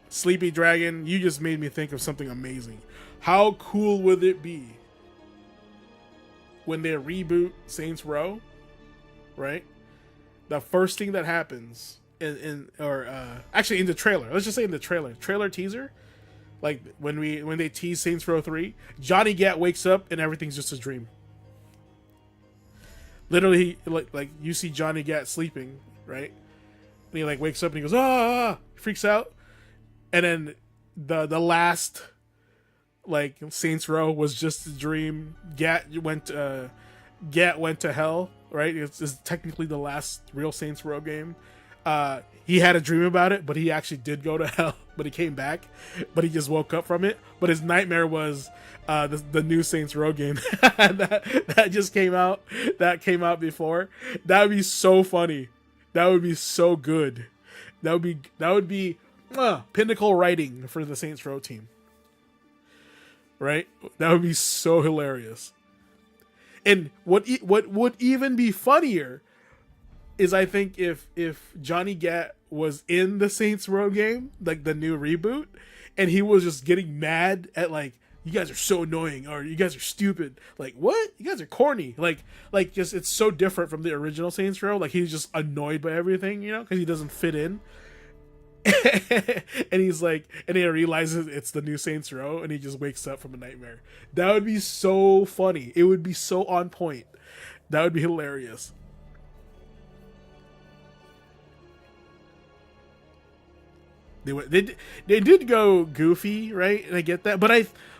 Sleepy Dragon, you just made me think of something amazing. How cool would it be when they reboot Saints Row, right? The first thing that happens actually in the trailer. Let's just say in the trailer teaser. Like when they tease Saints Row 3, Johnny Gat wakes up and everything's just a dream. Literally, like you see Johnny Gat sleeping, right? And he like wakes up and he goes, ah, freaks out. And then the last like Saints Row was just a dream. Gat went to hell, right? It's technically the last real Saints Row game. He had a dream about it, but he actually did go to hell, but he came back, but he just woke up from it. But his nightmare was the new Saints Row game that just came out. That came out before. That would be so funny. That would be so good. That would be pinnacle writing for the Saints Row team. Right? That would be so hilarious. And what would even be funnier is I think if Johnny Gat was in the Saints Row game, like the new reboot, and he was just getting mad at like, you guys are so annoying, or you guys are stupid. Like, what? You guys are corny. Like just it's so different from the original Saints Row. Like he's just annoyed by everything, you know, because he doesn't fit in. And he's like, and he realizes it's the new Saints Row, and he just wakes up from a nightmare. That would be so funny. It would be so on point. That would be hilarious. They did go goofy, right? And I get that,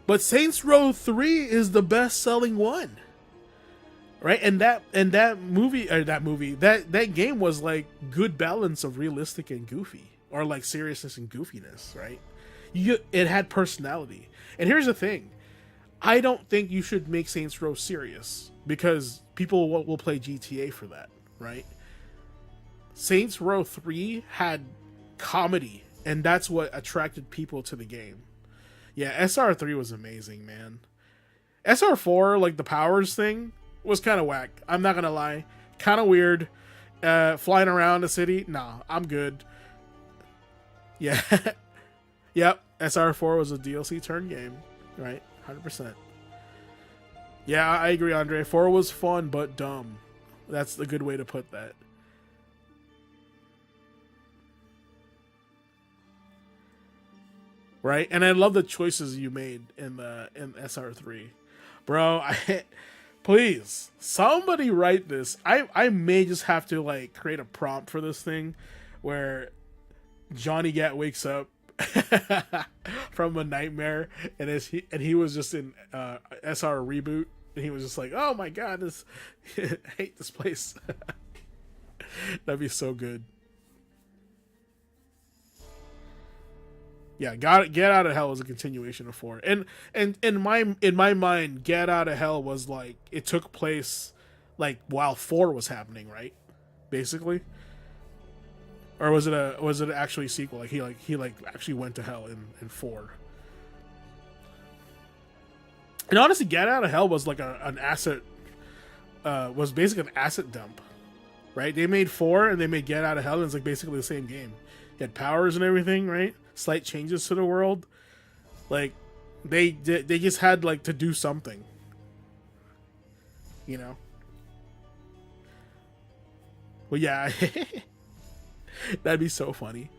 but Saints Row 3 is the best selling one, right? And that game was like good balance of realistic and goofy, or like seriousness and goofiness, right? It had personality. And here's the thing, I don't think you should make Saints Row serious, because people will play GTA for that, right? Saints Row 3 had comedy. And that's what attracted people to the game. Yeah, SR3 was amazing, man. SR4, like the powers thing, was kind of whack. I'm not going to lie. Kind of weird. Flying around the city? Nah, I'm good. Yeah. Yep, SR4 was a DLC turn game. Right? 100%. Yeah, I agree, Andre. 4 was fun, but dumb. That's a good way to put that. Right, and I love the choices you made in SR3, bro. Please, somebody write this. I may just have to like create a prompt for this thing, where Johnny Gat wakes up from a nightmare, and he was just in SR Reboot, and he was just like, "Oh my god, I hate this place." That'd be so good. Yeah, Get Out of Hell was a continuation of 4, and in my mind, Get Out of Hell was like, it took place like while 4 was happening, right? Basically, or was it actually a sequel? Like he actually went to hell in 4. And honestly, Get Out of Hell was like an asset, was basically an asset dump, right? They made 4 and they made Get Out of Hell, and it's like basically the same game. You had powers and everything, right? Slight changes to the world. Like they just had like to do something, you know. Well, yeah, that'd be so funny.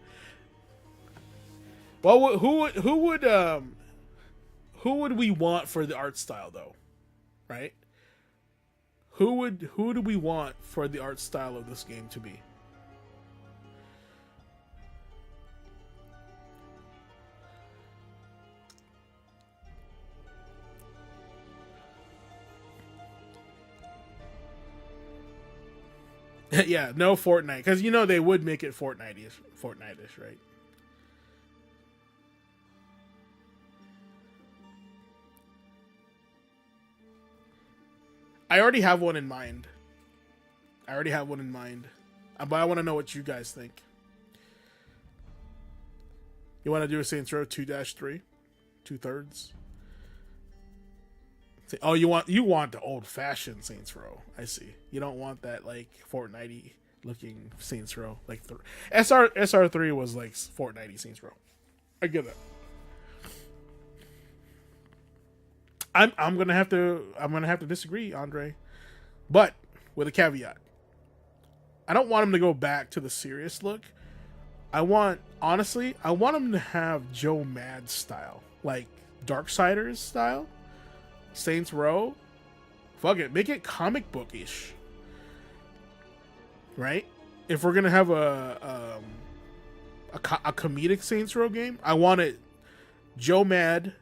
Well, who would we want for the art style though, right? Who do we want for the art style of this game to be? Yeah, no Fortnite, because you know they would make it Fortnite-ish, right? I already have one in mind. But I want to know what you guys think. You want to do a Saints Row 2-3? 2/3? Oh, you want the old-fashioned Saints Row. I see. You don't want that like Fortnite-y looking Saints Row. Like SR3 was like Fortnite-y Saints Row. I get that. I'm gonna have to disagree, Andre, but with a caveat. I don't want him to go back to the serious look. I want him to have Joe Mad style, like Darksiders style. Saints Row, fuck it, make it comic bookish, right? If we're gonna have a comedic Saints Row game, I want it Joe Mad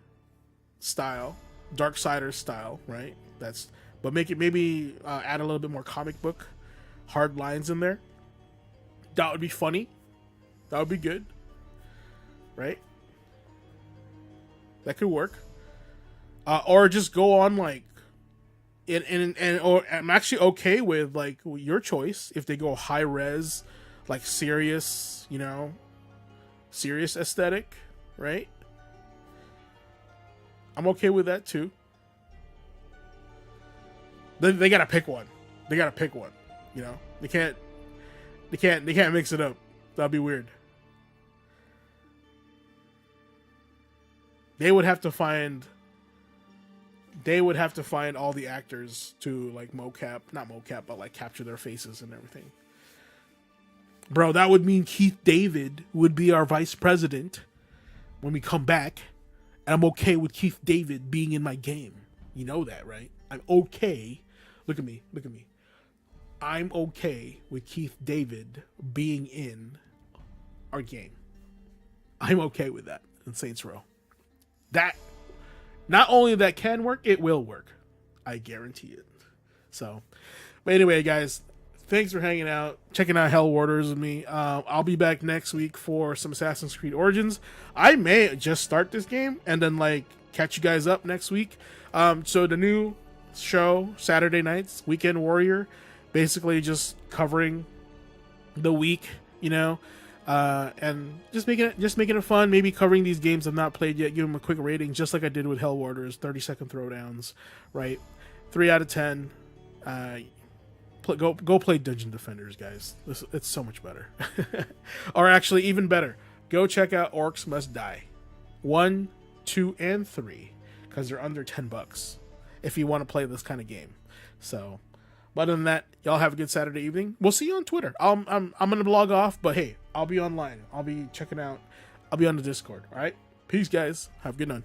style, Darksiders style, right? But make it maybe add a little bit more comic book hard lines in there. That would be funny. That would be good, right? That could work. Or just go on like, or I'm actually okay with like your choice if they go high res, like serious, you know, serious aesthetic, right? I'm okay with that too. They gotta pick one. You know, they can't mix it up. That'd be weird. They would have to find all the actors to like not mocap, but like capture their faces and everything. Bro, that would mean Keith David would be our vice president when we come back. And I'm okay with Keith David being in my game. You know that, right? I'm okay. Look at me. I'm okay with Keith David being in our game. I'm okay with that in Saints Row. That not only that can work, it will work. I guarantee it. So, but anyway, guys, thanks for hanging out, checking out Hell Warders with me. I'll be back next week for some Assassin's Creed Origins. I may just start this game and then like catch you guys up next week. So the new show, Saturday nights, Weekend Warrior, basically just covering the week, you know. And just making it fun. Maybe covering these games I've not played yet. Give them a quick rating, just like I did with Hell Warders. 30-second throwdowns, right? 3 out of 10. Go play Dungeon Defenders, guys. It's so much better. Or actually, even better. Go check out Orcs Must Die, 1, 2, and 3, because they're under $10 if you want to play this kind of game. So. But other than that, y'all have a good Saturday evening. We'll see you on Twitter. I'm gonna blog off, but hey, I'll be online. I'll be checking out. I'll be on the Discord. All right. Peace, guys. Have a good night.